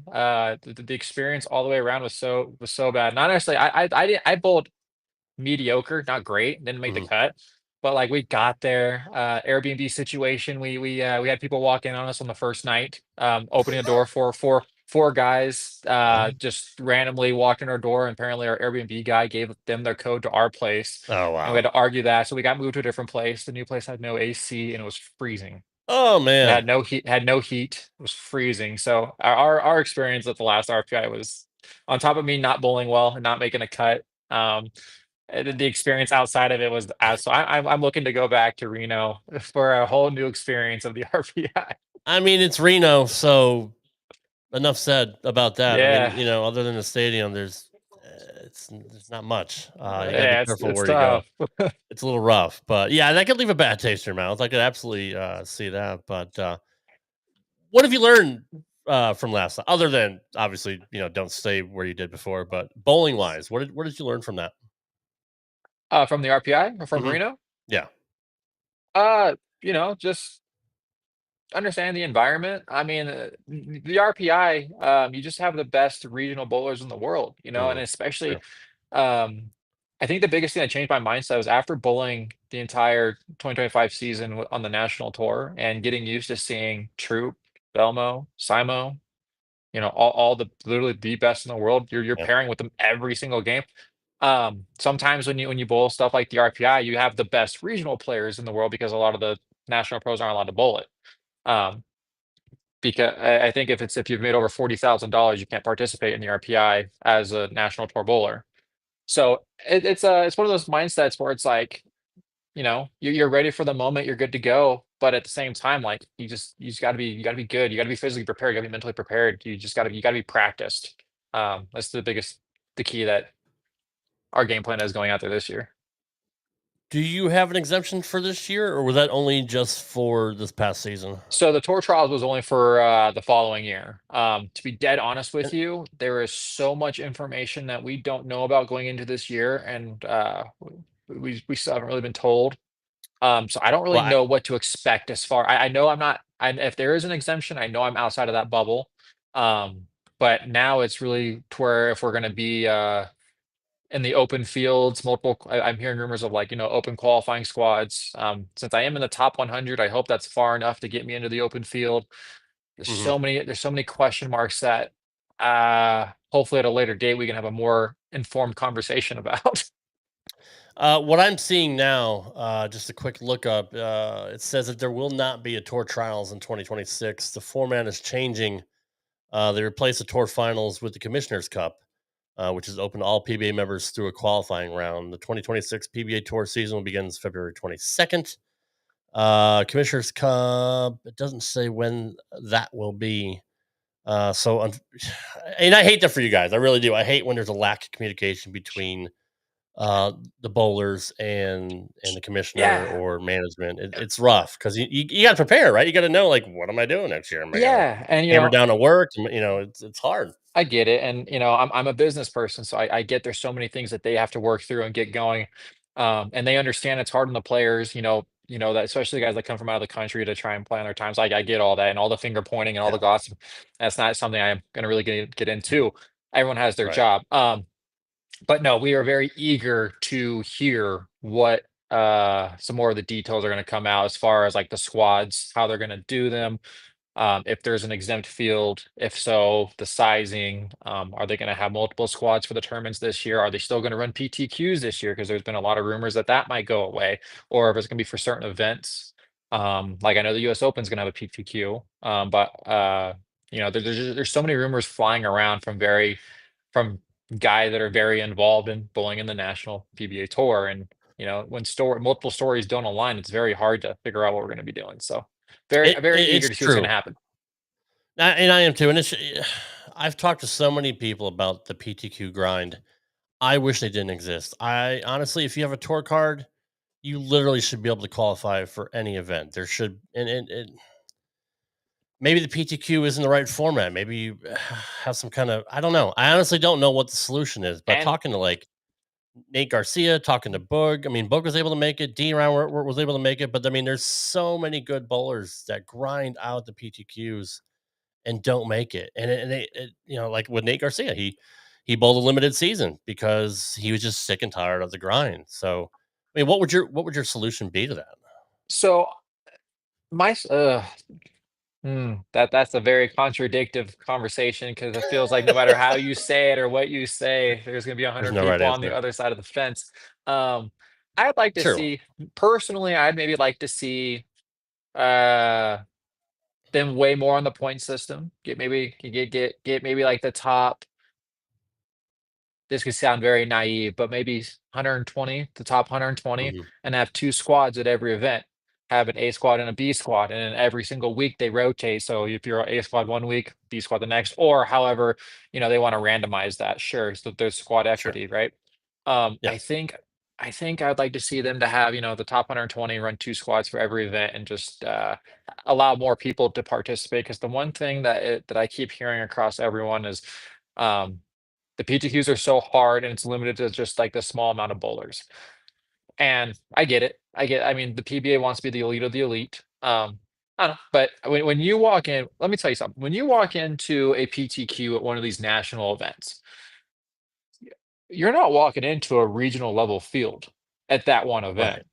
the experience all the way around was so bad. Not necessarily, I bowled mediocre, not great, didn't make the Mhm. cut, but like we got there, Airbnb situation. We had people walk in on us on the first night, opening a door for four guys, just randomly walked in our door, and apparently our Airbnb guy gave them their code to our place, Oh and we had wow. to argue that. So we got moved to a different place. The new place had no AC and it was freezing. Oh It man. had no heat, it was freezing. So our experience at the last RPI was on top of me not bowling well and not making a cut. The experience outside of it was as so I'm looking to go back to Reno for a whole new experience of the RPI. I mean, it's Reno, so enough said about that. I mean, Yeah, other than the stadium, there's not much. You got to be yeah, careful it's where you go. tough. It's a little rough, but yeah, that could leave a bad taste in your mouth. I could absolutely see that. But what have you learned from last night, other than obviously, don't stay where you did before, but bowling wise, what did you learn from that? From the RPI or from Hmm. Reno? Yeah. Just understand the environment. I mean, the RPI, you just have the best regional bowlers in the world, and Mm, especially, true. um, I think the biggest thing that changed my mindset was after bowling the entire 2025 season on the national tour and getting used to seeing Troop, Belmo, Simo, all the literally the best in the world. You're Yeah. pairing with them every single game. Sometimes when you bowl stuff like the RPI, you have the best regional players in the world because a lot of the national pros aren't allowed to bowl it. Um, because I think if you've made over $40,000, you can't participate in the RPI as a national tour bowler. So it's one of those mindsets where it's like, you're ready for the moment, you're good to go, but at the same time, like you just gotta be good. You gotta be physically prepared. You gotta be mentally prepared. You gotta be practiced. That's the key that our game plan is going out there this year. Do you have an exemption for this year, or was that only just for this past season? So the tour trials was only for the following year. To be dead honest with And you, there is so much information that we don't know about going into this year, and we still haven't really been told. So I don't really well, know what to expect as far. I know I'm not. If there is an exemption, I know I'm outside of that bubble. Um, but now it's really to where if we're going to be in the open fields, I'm hearing rumors of like, open qualifying squads. Since I am in the top 100, I hope that's far enough to get me into the open field. mhm. There's so many question marks that hopefully at a later date we can have a more informed conversation about. What I'm seeing now, just a quick look up, it says that there will not be a tour trials in 2026. The format is changing. They replace the tour finals with the Commissioner's Cup, which is open to all PBA members through a qualifying round. The 2026 PBA Tour season begins February 22nd. Commissioner's Cup, it doesn't say when that will be. And I hate that for you guys. I really do. I hate when there's a lack of communication between the bowlers and the commissioner Yeah. or management. It's rough because you got to prepare, right? You got to know, like, what am I doing next year? Am I gonna Yeah, and hammer down at work? It's hard. I get it, and I'm a business person, so I get there's so many things that they have to work through and get going, and they understand it's hard on the players, that especially the guys that come from out of the country to try and plan their times. I get all that and all the finger pointing and all the Yeah, gossip. That's not something I am going to really get into. Everyone has their right. job, but no, we are very eager to hear what some more of the details are going to come out as far as like the squads, how they're going to do them, if there's an exempt field, if so, the sizing. Are they going to have multiple squads for the tournaments this year? Are they still going to run PTQs this year? Because there's been a lot of rumors that that might go away, or if it's going to be for certain events. Like I know the U.S. Open is going to have a PTQ, but there's so many rumors flying around from guys that are very involved in bowling in the national PBA Tour, and when multiple stories don't align, it's very hard to figure out what we're going to be doing. So very eager It's to see what's going to true. happen. And I am too. And I've talked to so many people about the PTQ grind. I wish they didn't exist. I honestly, if you have a tour card, you literally should be able to qualify for any event. There should, and maybe the PTQ isn't the right format. Maybe you have some kind of, I don't know. I honestly don't know what the solution is. But And talking to like Nate Garcia talking to Boog. I mean, Boog was able to make it. D-Ron was able to make it. But, I mean, there's so many good bowlers that grind out the PTQs and don't make it. And like with Nate Garcia, he bowled a limited season because he was just sick and tired of the grind. So, I mean, what would your solution be to that? So my that's a very contradictive conversation because it feels like no matter how you say it or what you say, there's going to be There's 100 no right people on the answer. other side of the fence. Um, I'd like to True. see personally. I'd maybe like to see uh them way more on the point system. Get maybe like the top. This could sound very naive, but maybe 120, the top 120, Mhm. and have 2 squads at every event. Have an A squad and a B squad, and then every single week they rotate. So if you're A squad one week, B squad the next, or however, they want to randomize that. Sure, so there's squad Sure. equity, right? Yeah. I think I'd like to see them to have, the top 120 run 2 squads for every event and just allow more people to participate. Because the one thing that I keep hearing across everyone is um, the PTQs are so hard and it's limited to just like the small amount of bowlers. And I get it. I mean, the PBA wants to be the elite of the elite. I don't know. But when you walk in, let me tell you something. When you walk into a PTQ at one of these national events, you're not walking into a regional level field at that one event. Right.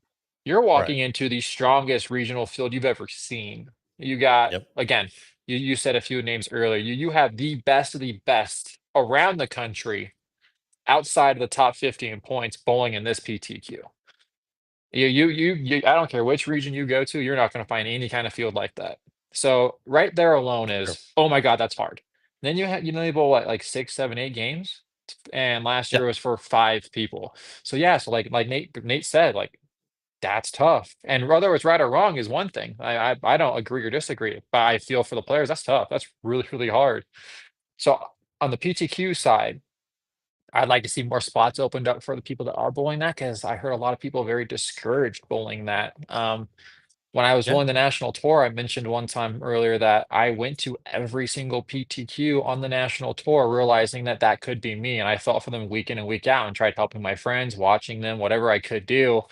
You're Right. walking into the strongest regional field you've ever seen. You got, Yep. again, you said a few names earlier. You have the best of the best around the country outside of the top 50 in points bowling in this PTQ. I don't care which region you go to, you're not going to find any kind of field like that. So right there alone Sure. is, oh my God, that's hard. Then they bowl like 6, 7, 8 games, and last year Yep. was for 5 people. So yeah, so like Nate said, like that's tough. And whether it's right or wrong is one thing. I don't agree or disagree, but I feel for the players that's tough. That's really really hard. So on the PTQ side, I'd like to see more spots opened up for the people that are bowling that because I heard a lot of people very discouraged bowling that. When I was Yeah. bowling the national tour, I mentioned one time earlier that I went to every single PTQ on the national tour, realizing that that could be me. And I felt for them week in and week out and tried helping my friends, watching them, whatever I could do.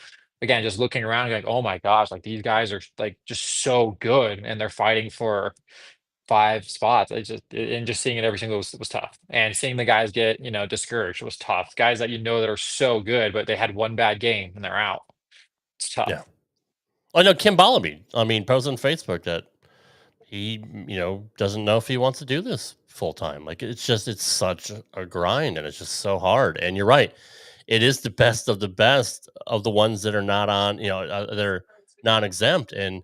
Again, just looking around, going, oh my gosh, like these guys are like just so good and they're fighting for 5 spots. And just seeing it every single was tough. And seeing the guys get, discouraged was tough. Guys that that are so good, but they had one bad game and they're out. It's Yeah. tough. I know Kim Balabi. I mean, posted on Facebook that he, doesn't know if he wants to do this full time. Like it's such a grind and it's just so hard. And you're right. It is the best of the ones that are not on, they're non-exempt. And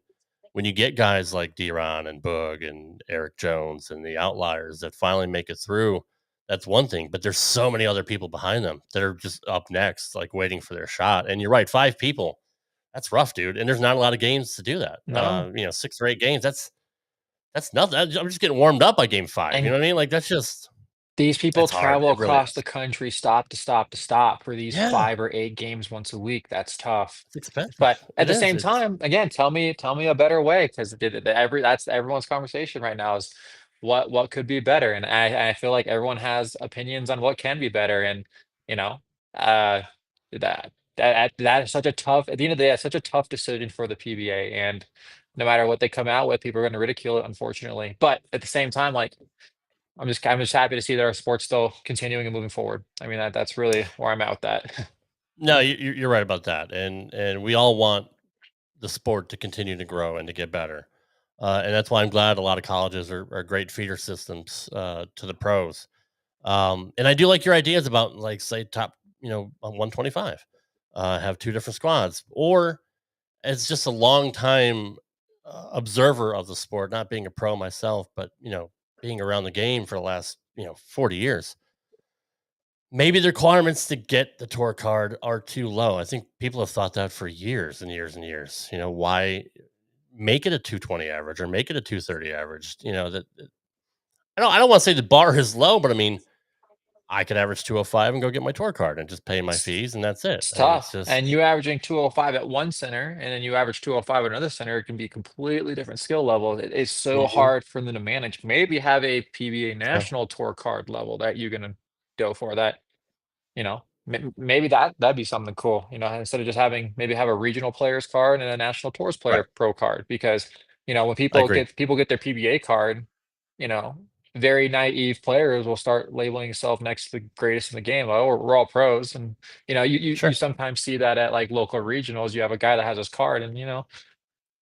when you get guys like D-Ron and Boog and Eric Jones and the outliers that finally make it through, that's one thing. But there's so many other people behind them that are just up next, like waiting for their shot. And you're right, 5 people. That's rough, dude. And there's not a lot of games to do that. No. 6 or 8 games. That's nothing. I'm just getting warmed up by game 5. You know And what I mean? Like that's just these people it's hard. travel It really across is. the country, stop to stop to stop for these Yeah, 5 or 8 games once a week. That's tough. it's expensive. But at It the is. same It's time, again, tell me a better way because that's everyone's conversation right now is what could be better. And I feel like everyone has opinions on what can be better. And you know, uh that is such a tough at the end of the day, it's such a tough decision for the PBA. And no matter what they come out with, people are going to ridicule it, unfortunately. But at the same time, like I'm just happy to see that our sport's still continuing and moving forward. I mean, that's really where I'm at with that. no, you're right about that. And we all want the sport to continue to grow and to get better. And that's why I'm glad a lot of colleges are great feeder systems to the pros. And I do like your ideas about like say top, on 125, have 2 different squads, or as just a long time observer of the sport, not being a pro myself, but being around the game for the last 40 years. Maybe the requirements to get the tour card are too low. I think people have thought that for years and years and years. Why make it a 220 average or make it a 230 average? I don't want to say the bar is low, but I mean, I could average 205 and go get my tour card and just pay my fees and that's it. It's I mean, it's tough. just And you averaging 205 at one center and then you average 205 at another center, it can be completely different skill level. It is so Mhm. hard for them to manage. Maybe have a PBA Yeah. National Tour card level that you're gonna go for that, maybe that'd be something cool, instead of just maybe have a regional players card and a national tours Right. player pro card, because when I people agree. get their PBA card, you know, very naive players will start labeling themselves next to the greatest in the game. Oh, we're all pros, and you Sure. sometimes see that at like local regionals. You have a guy that has his card, and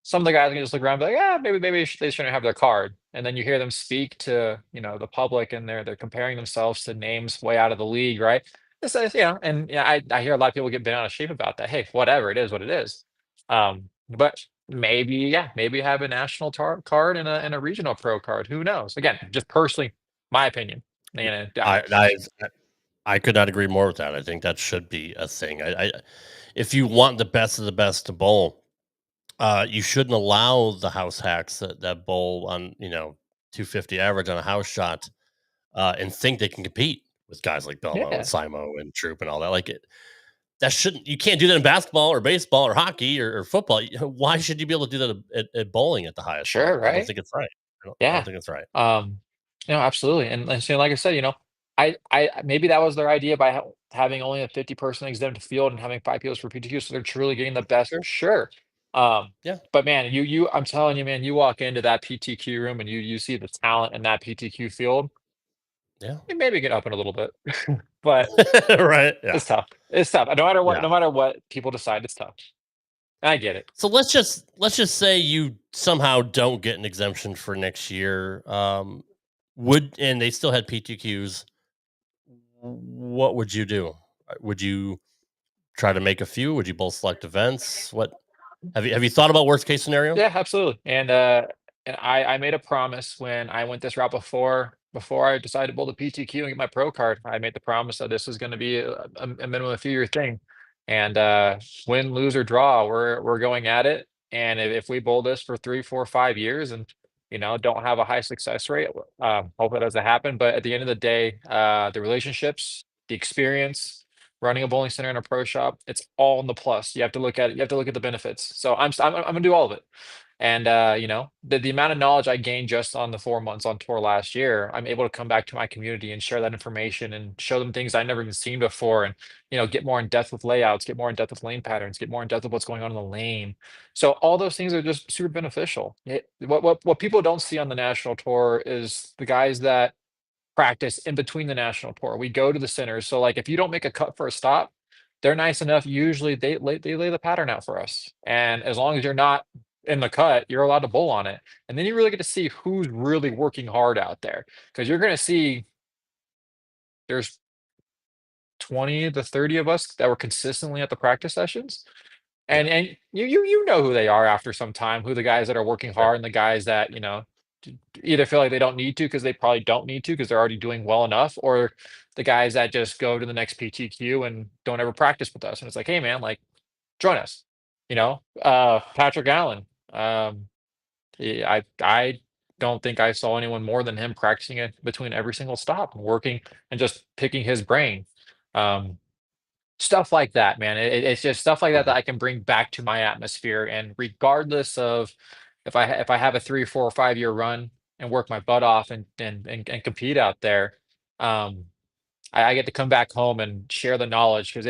some of the guys can just look around and be like, yeah, maybe they shouldn't have their card. And then you hear them speak to, the public, and they're comparing themselves to names way out of the league, right? It's, and yeah, I hear a lot of people get bent out of shape about that. Hey, whatever, it is what it is. But maybe have a national card and a regional pro card. Who knows? Again, just personally, my opinion. I could not agree more with that. I think that should be a thing. If you want the best of the best to bowl, you shouldn't allow the house hacks that bowl on 250 average on a house shot, and think they can compete with guys like Belmo and Yeah. Simo and Troop and all that. Like that shouldn't. You can't do that in basketball or baseball or hockey or football. Why should you be able to do that at bowling at the highest Sure, level? I don't right? think it's right. I don't Yeah. think it's right. Absolutely. And so, like I said, I maybe that was their idea by having only a 50-person exempt field and having 5 people for PTQ, so they're truly getting the best. Sure. Sure. Yeah. But man, I'm telling you, man, you walk into that PTQ room and you see the talent in that PTQ field, Yeah. you maybe get up in a little bit, but Right. Yeah. it's tough. It's tough. No matter what, Yeah. no matter what people decide, it's tough. I get it. So let's just say you somehow don't get an exemption for next year. And they still had PTQs. What would you do? Would you try to make a few? Would you both select events? What have you thought about worst case scenario? Yeah, absolutely. And I made a promise when I went this route before I decided to build a PTQ and get my pro card. I made the promise that this was going to be a minimum a few year thing. And win, lose or draw, we're going at it. And if we bowl this for 3, 4, 5 years and don't have a high success rate, hope that doesn't happen. But at the end of the day, the relationships, the experience, running a bowling center and a pro shop, it's all in the plus. You have to look at the benefits. So I'm gonna do all of it. And the amount of knowledge I gained just on the 4 months on tour last year, I'm able to come back to my community and share that information and show them things I've never even seen before, and get more in depth with layouts, get more in depth with lane patterns, get more in depth with what's going on in the lane. So all those things are just super beneficial. What people don't see on the national tour is the guys that practice in between the national tour. We go to the centers. So like if you don't make a cut for a stop, they're nice enough. Usually they lay the pattern out for us. And as long as you're not in the cut, you're allowed to bowl on it. And then you really get to see who's really working hard out there. Because you're gonna see there's 20 to 30 of us that were consistently at the practice sessions. And you know who they are after some time, who the guys that are working Sure. hard and the guys that, either feel like they don't need to because they probably don't need to because they're already doing well enough, or the guys that just go to the next PTQ and don't ever practice with us. And it's like, hey man, like join us. Patrick Allen. I don't think I saw anyone more than him practicing it between every single stop and working and just picking his brain. Um, Stuff like that, man. It's just stuff like that Mhm. that I can bring back to my atmosphere, and regardless of if I have a 3, 4, or 5 year run and work my butt off and compete out there, um, I get to come back home and share the knowledge because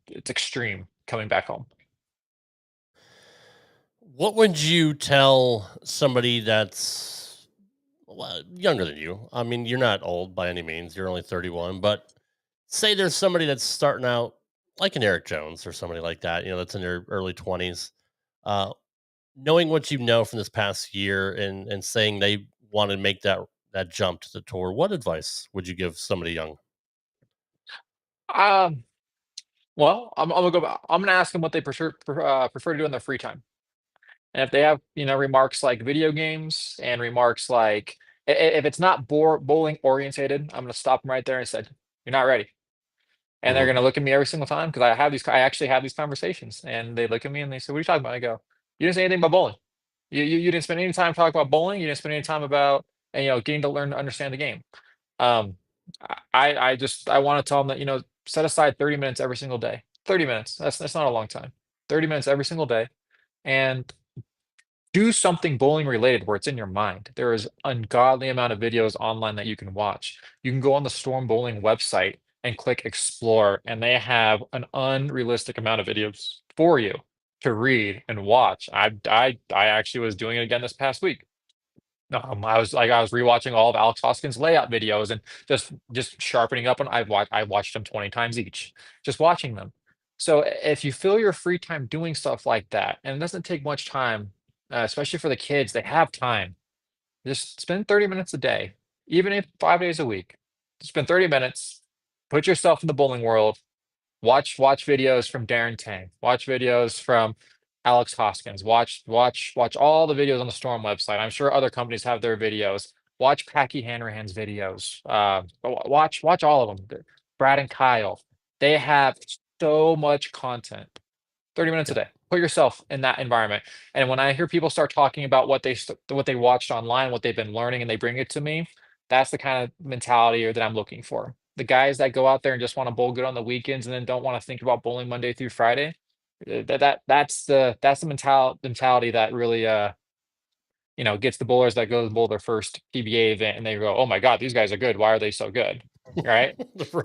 it's extreme coming back home. What would you tell somebody that's younger than you? I mean, you're not old by any means. You're only 31, but say there's somebody that's starting out like an Eric Jones or somebody like that, that's in their early 20s. Uh, Knowing what you know from this past year and saying they want to make that jump to the tour, what advice would you give somebody young? Um, well, I'm gonna go. I'm gonna ask them what they prefer to do in their free time. And if they have, remarks like video games and remarks like if it's not bowling orientated, I'm gonna stop them right there and say, "You're not ready." And they're Hmm. gonna look at me every single time because I actually have these conversations, and they look at me and they say, "What are you talking about?" I go, "You didn't say anything about bowling. You didn't spend any time talking about bowling. You didn't spend any time about getting to learn to understand the game." Um, I want to tell them that set aside 30 minutes every single day. 30 minutes. That's not a long time. 30 minutes every single day, and do something bowling related where it's in your mind. There is ungodly amount of videos online that you can watch. You can go on the Storm Bowling website and click explore, and they have an unrealistic amount of videos for you to read and watch. I actually was doing it again this past week. I was rewatching all of Alex Hoskins' layout videos and just sharpening up on. I watched them 20 times each, just watching them. So if you fill your free time doing stuff like that, and it doesn't take much time, especially for the kids, they have time. Just spend 30 minutes a day, even if 5 days a week. Spend 30 minutes, put yourself in the bowling world, watch videos from Darren Tang, watch videos from Alex Hoskins, watch all the videos on the Storm website. I'm sure other companies have their videos. Watch Packy Hanrahan's videos. Watch all of them. Brad and Kyle. They have so much content. 30 minutes a day. Put yourself in that environment. And when I hear people start talking about what they watched online, what they've been learning, and they bring it to me, that's the kind of mentality that I'm looking for. The guys that go out there and just want to bowl good on the weekends and then don't want to think about bowling Monday through Friday, that's the mentality that really gets the bowlers that go to bowl their first PBA event and they go, oh my God, these guys are good. Why are they so good? Right.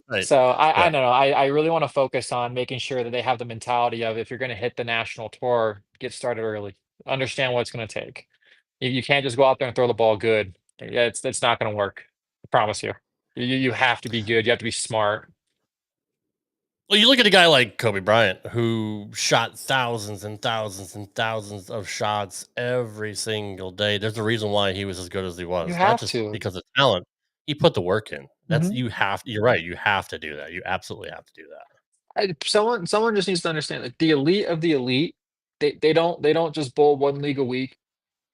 Right. So I Yeah. don't know. I really want to focus on making sure that they have the mentality of if you're going to hit the national tour, get started early, understand what it's going to take. You can't just go out there and throw the ball good. Yeah, it's not going to work. I promise you. You have to be good. You have to be smart. Well, you look at a guy like Kobe Bryant, who shot thousands and thousands and thousands of shots every single day. There's a reason why he was as good as he You was, not have just to. because of talent. He put the work in. That's Mhm. you have. You're right. You have to do that. You absolutely have to do that. Someone just needs to understand that the elite of the elite, they don't just bowl one league a week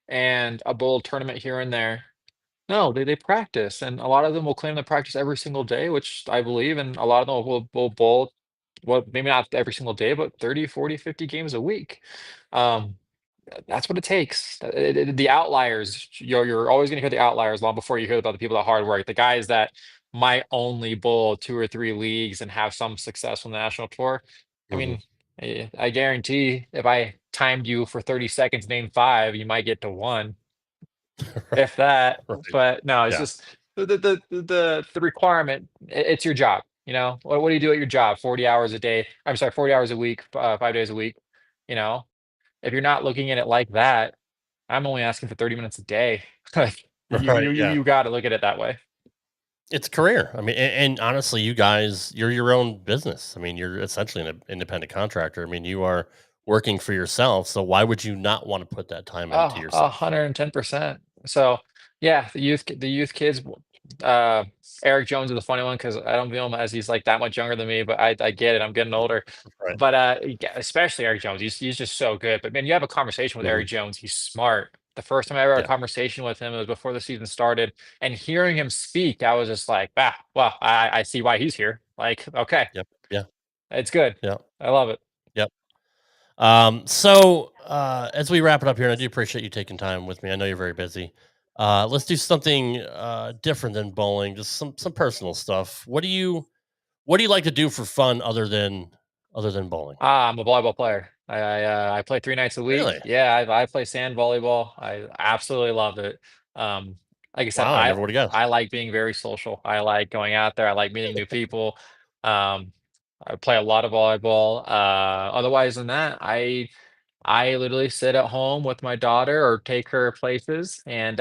and a bowl tournament here and there. No, they practice, and a lot of them will claim to practice every single day, which I believe, and a lot of them will bowl, well, maybe not every single day, but 30, 40, 50 games a week. Um, that's what it takes. The outliers, you're always going to hear the outliers long before you hear about the people that hard work. The guys that might only bowl 2 or 3 leagues and have some success on the national tour. I Mhm. mean, I guarantee if I timed you for 30 seconds, name five, you might get to one, if that. Right. But no, it's Yeah. just the requirement. It's your job. What do you do at your job? 40 hours a day. I'm sorry, 40 hours a week, 5 days a week. You know, if you're not looking at it like that, I'm only asking for 30 minutes a day. Like Right. Yeah. you got to look at it that way. It's a career. I mean, and honestly, you guys, you're your own business. I mean, you're essentially an independent contractor. I mean, you are working for yourself. So why would you not want to put that time into Oh, yourself? 110%. So yeah, the youth kids. Uh, Eric Jones is a funny one because I don't view him as he's like that much younger than me, but I get it. I'm getting older. Right. But yeah, especially Eric Jones, he's just so good. But man, you have a conversation with Hmm. Eric Jones. He's smart. The first time I ever had a Yeah. conversation with him, it was before the season started, and hearing him speak, I was just like, ah, well, I see why he's here. Like, okay, Yep. Yeah. it's good. Yeah. I love it. Yep. So as we wrap it up here, and I do appreciate you taking time with me. I know you're very busy. Let's do something different than bowling, just some personal stuff. What do you like to do for fun other than bowling? I'm a volleyball player. I play 3 nights a week. Really? Yeah, I play sand volleyball. I absolutely love it. Um, like I said, Wow, I never would have guessed. I like being very social. I like going out there. I like meeting new people. Um, I play a lot of volleyball. Otherwise than that, I literally sit at home with my daughter or take her places and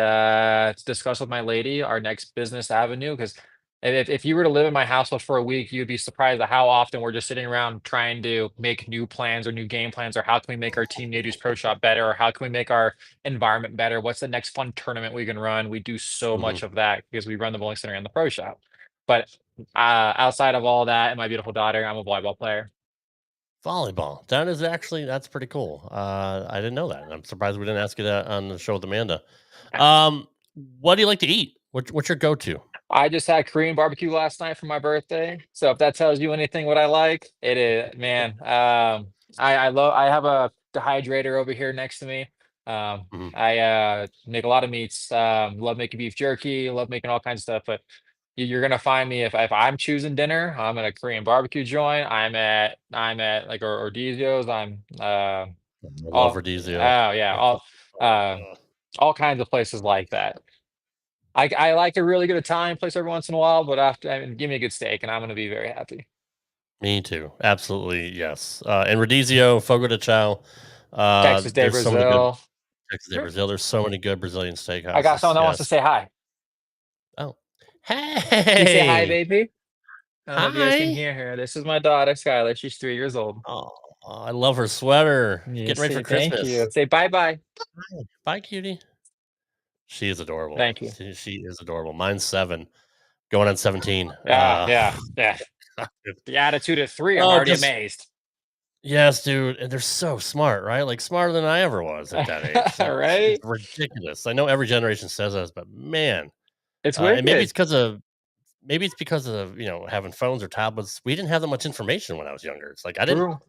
discuss with my lady our next business avenue. Because if you were to live in my household for a week, you'd be surprised at how often we're just sitting around trying to make new plans or new game plans, or how can we make our Team Nadeau's Pro Shop better, or how can we make our environment better? What's the next fun tournament we can run? We do so Hmm. much of that because we run the bowling center and the pro shop. But outside of all that and my beautiful daughter, I'm a volleyball player. Volleyball. That's pretty cool. I didn't know that. I'm surprised we didn't ask you that on the show with Amanda. Um, what do you like to eat? What's your go-to? I just had Korean barbecue last night for my birthday. So if that tells you anything what I like, it is, man. I have a dehydrator over here next to me. Mhm. I make a lot of meats. Love making beef jerky, love making all kinds of stuff. But you're gonna find me if I'm choosing dinner, I'm at a Korean barbecue joint. I'm at like Ordizio's. I'm I love all Rodizio. oh yeah, all uh, all kinds of places like that. I like a really good Italian place every once in a while, but after I mean, give me a good steak, and I'm gonna be very happy. Me too. Absolutely, yes. And Rodizio, Fogo de Chao. Texas de There's so many good Brazil. Texas de Brazil. There's so many good Brazilian I got someone steakhouses. that wants to Yes. say hi. Oh, Can you say hi, hey, baby? I don't know if you guys can hi. hear her. This is my daughter, Skylar. She's 3 years old. Oh, I love her sweater. You Getting ready for say thank Christmas. you. Say bye bye. Bye, cutie. She is adorable. Thank you. She is adorable. Mine's 7, going on 17. Yeah. The attitude of 3. I'm oh, already just amazed. yes, dude. And they're so smart, right? Like smarter than I ever was at that age. It's Right? ridiculous. I know every generation says this, but man, It's and wicked. maybe it's because of having phones or tablets. We didn't have that much information when I was younger. It's like True.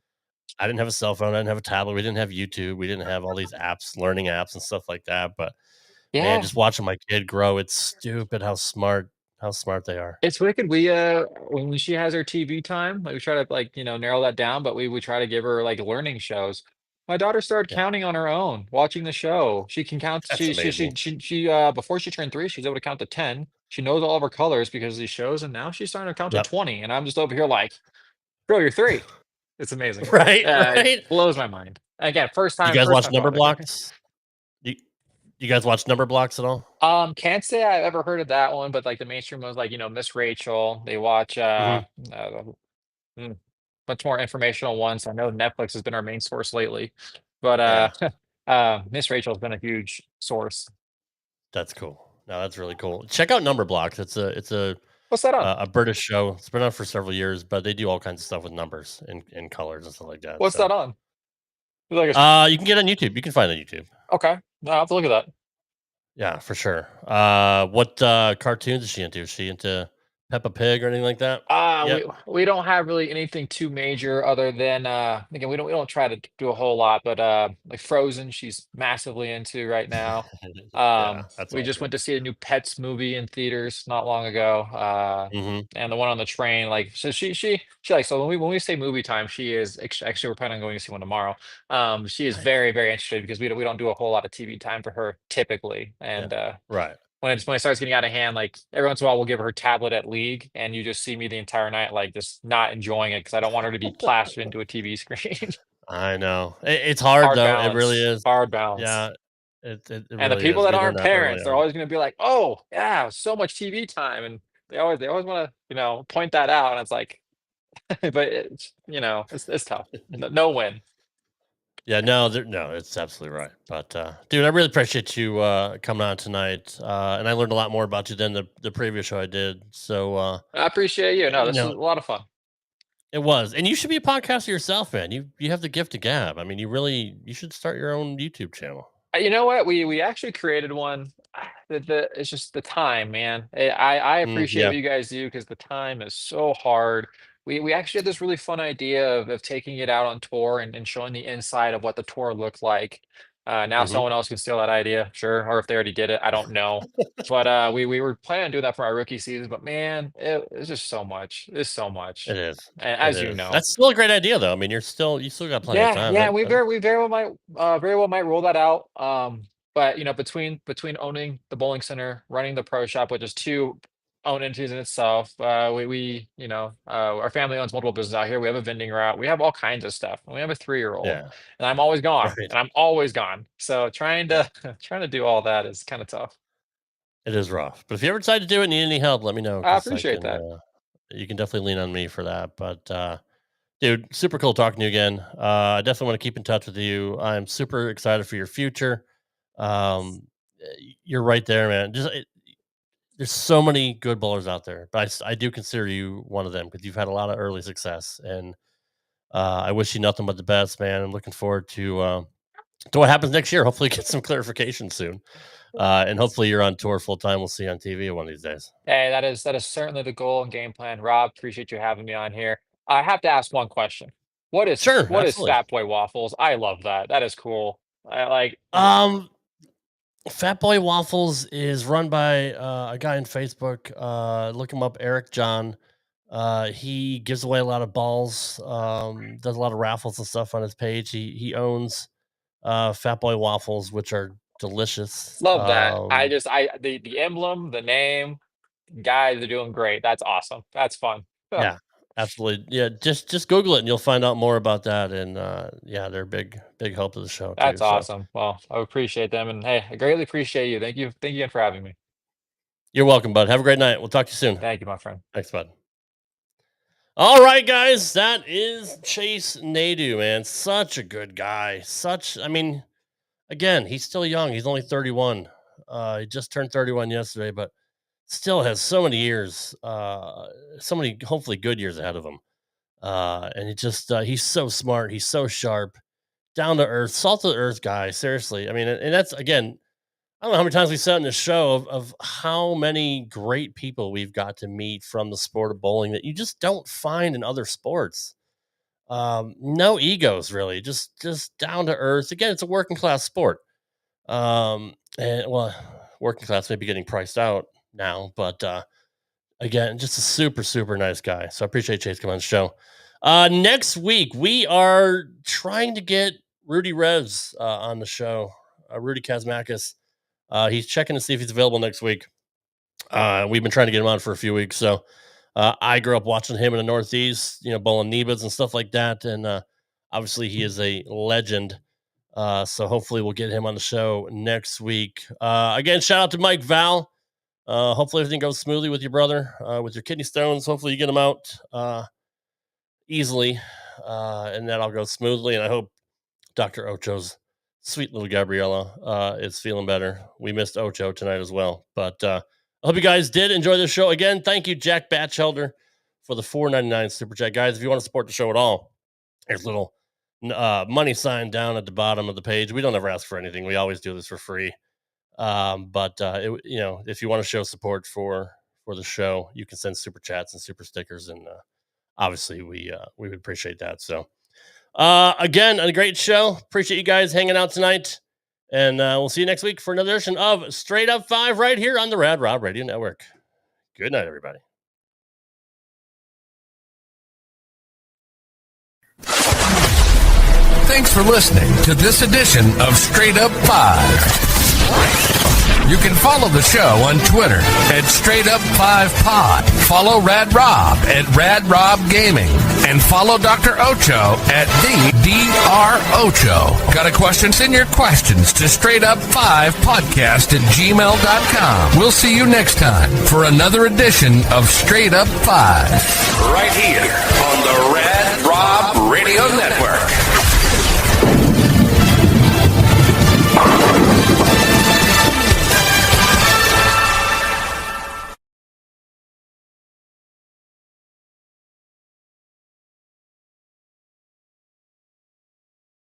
I didn't have a cell phone. I didn't have a tablet. We didn't have YouTube. We didn't have all these apps, learning apps and stuff like that. But man, Yeah. just watching my kid grow, it's stupid how smart they are. It's wicked. We when she has her TV time, like we try to like, narrow that down, but we try to give her like learning shows. My daughter started Yeah, counting on her own, watching the show. She can count that's amazing. before she turned 3, she's able to count to 10. She knows all of her colors because of these shows, and now she's starting to count to Yep. 20. And I'm just over here like, girl, you're 3. It's amazing. Right, It right. blows my mind. Again, You guys first watch time Number father. Blocks? You, you guys watch Number Blocks at all? Can't say I've ever heard of that one, but like the mainstream ones, like Miss Rachel. They watch Hmm. uh mm, much more informational ones. I know Netflix has been our main source lately, but Yeah, Miss Rachel's been a huge source. that's cool. No, that's really cool. Check out Number Blocks. What's that on? A British show. It's been on for several years, but they do all kinds of stuff with numbers and colors and stuff like that. What's So, that on? It's like you can get on YouTube. You can find it on YouTube. okay, no, I'll have to look at that. Yeah, for sure. What cartoons is she into? Is she into Peppa Pig or anything like that? Yep. We don't have really anything too major other than again we don't try to do a whole lot, but like Frozen, she's massively into right now. Yeah, that's We just awesome. went to see a new Pets movie in theaters not long ago. Hmm. And the one on the train, like so she like so when we say movie time, she is actually we're planning on going to see one tomorrow. She is Nice. very, very interested because we don't do a whole lot of TV time for her typically. Yeah. And Right. when it starts getting out of hand, like every once in a while, we'll give her her tablet at league, and you just see me the entire night, like just not enjoying it because I don't want her to be plastered into a TV screen. I know. It's hard Hard though. It really balance, is. hard balance. Yeah. It And the really people is. that Getting her aren't that early parents, they're on. always going to be like, "Oh, yeah, so much TV time," and they always want to point that out, and it's like, but it's tough. No win. Yeah, no, it's absolutely right. But dude, I really appreciate you coming on tonight. And I learned a lot more about you than the previous show I did. So I appreciate you. No, you this is know, a lot of fun. it was. And you should be a podcaster yourself, man. You have the gift of gab. I mean, you should start your own YouTube channel. You know what? We actually created one. It's just the time, man. I appreciate Yeah. what you guys do because the time is so hard. We actually had this really fun idea of taking it out on tour and showing the inside of what the tour looked like. Now Hmm. someone else can steal that idea, sure, or if they already did it, I don't know. But we were planning on doing that for our rookie season, but man, it's just so much. It's so much, It is. and It as you is. know. That's still a great idea though. I mean, you still got plenty of Yeah, time. yeah, we very well might roll that out. But between owning the bowling center, running the pro shop, which is two own entities in itself, our family owns multiple businesses out here. We have a vending route, we have all kinds of stuff, and we have a 3-year-old, Yeah. and I'm always gone, Right. and I'm always gone. So trying Yeah. to trying to do all that is kind of tough. It is rough. But if you ever decide to do it, need any help, let me know I because appreciate that. you can definitely lean on me for that. But dude, super cool talking to you again. I definitely want to keep in touch with you. I'm super excited for your future. You're right there, man. There's so many good bowlers out there, but I do consider you one of them because you've had a lot of early success, and I wish you nothing but the best, man. I'm looking forward to what happens next year. Hopefully, get some clarification soon, and hopefully, you're on tour full time. We'll see you on TV one of these days. Hey, that is certainly the goal and game plan. Rob, appreciate you having me on here. I have to ask one question. Sure, What is absolutely. Fat Boy Waffles? I love that. That is cool. I like Um, Fat Boy Waffles is run by a guy on Facebook. Look him up, Eric John. He gives away a lot of balls. Does a lot of raffles and stuff on his page. He owns Fat Boy Waffles, which are delicious. Love that. The emblem, the name, guys are doing great. That's awesome. That's fun. Yeah, absolutely. Yeah, just Google it and you'll find out more about that. And yeah, they're a big help to the show too. That's So awesome. Well, I appreciate them, and hey, I greatly appreciate you. Thank you again for having me. you're welcome, bud. Have a great night. We'll talk to you soon. Thank you, my friend. Thanks, bud. All right, guys, that is Chase Nadeau, man. Such a good guy. I mean, again, he's still young. He's only 31. He just turned 31 yesterday, but still has so many years, so many hopefully good years ahead of him. And he's so smart. He's so sharp, down to earth, salt of the earth guy. Seriously. I mean, and that's, again, I don't know how many times we said in this show of how many great people we've got to meet from the sport of bowling that you just don't find in other sports. No egos, really, just down to earth. Again, it's a working class sport. And well, working class may be getting priced out now, but again, just a super, super nice guy. So I appreciate Chase coming on the show. Next week, we are trying to get Rudy Revs on the show. Rudy Kazmakis. He's checking to see if he's available next week. We've been trying to get him on for a few weeks. So I grew up watching him in the Northeast, bowling Nebas and stuff like that. And obviously he is a legend. So hopefully we'll get him on the show next week. Again, shout out to Mike Val. Hopefully everything goes smoothly with your brother, with your kidney stones. Hopefully you get them out easily, and that all goes smoothly. And I hope Dr. Ocho's sweet little Gabriella is feeling better. We missed Ocho tonight as well. But I hope you guys did enjoy the show. Again, thank you, Jack Batchelder, for the $4.99 super chat. Guys, if you want to support the show at all, there's a little money sign down at the bottom of the page. We don't ever ask for anything. We always do this for free. But if you want to show support for the show, you can send super chats and super stickers, and obviously we would appreciate that. So again, a great show. Appreciate you guys hanging out tonight, and we'll see you next week for another edition of Straight Up 5 right here on the Rad Rob Radio Network. Good night, everybody. Thanks for listening to this edition of Straight Up 5. You can follow the show on Twitter at Straight Up 5 Pod. Follow Rad Rob at Rad Rob Gaming. And follow Dr. Ocho at the Dr. Ocho. Got a question? Send your questions to Straight Up 5 Podcast at gmail.com. We'll see you next time for another edition of Straight Up 5. Right here on the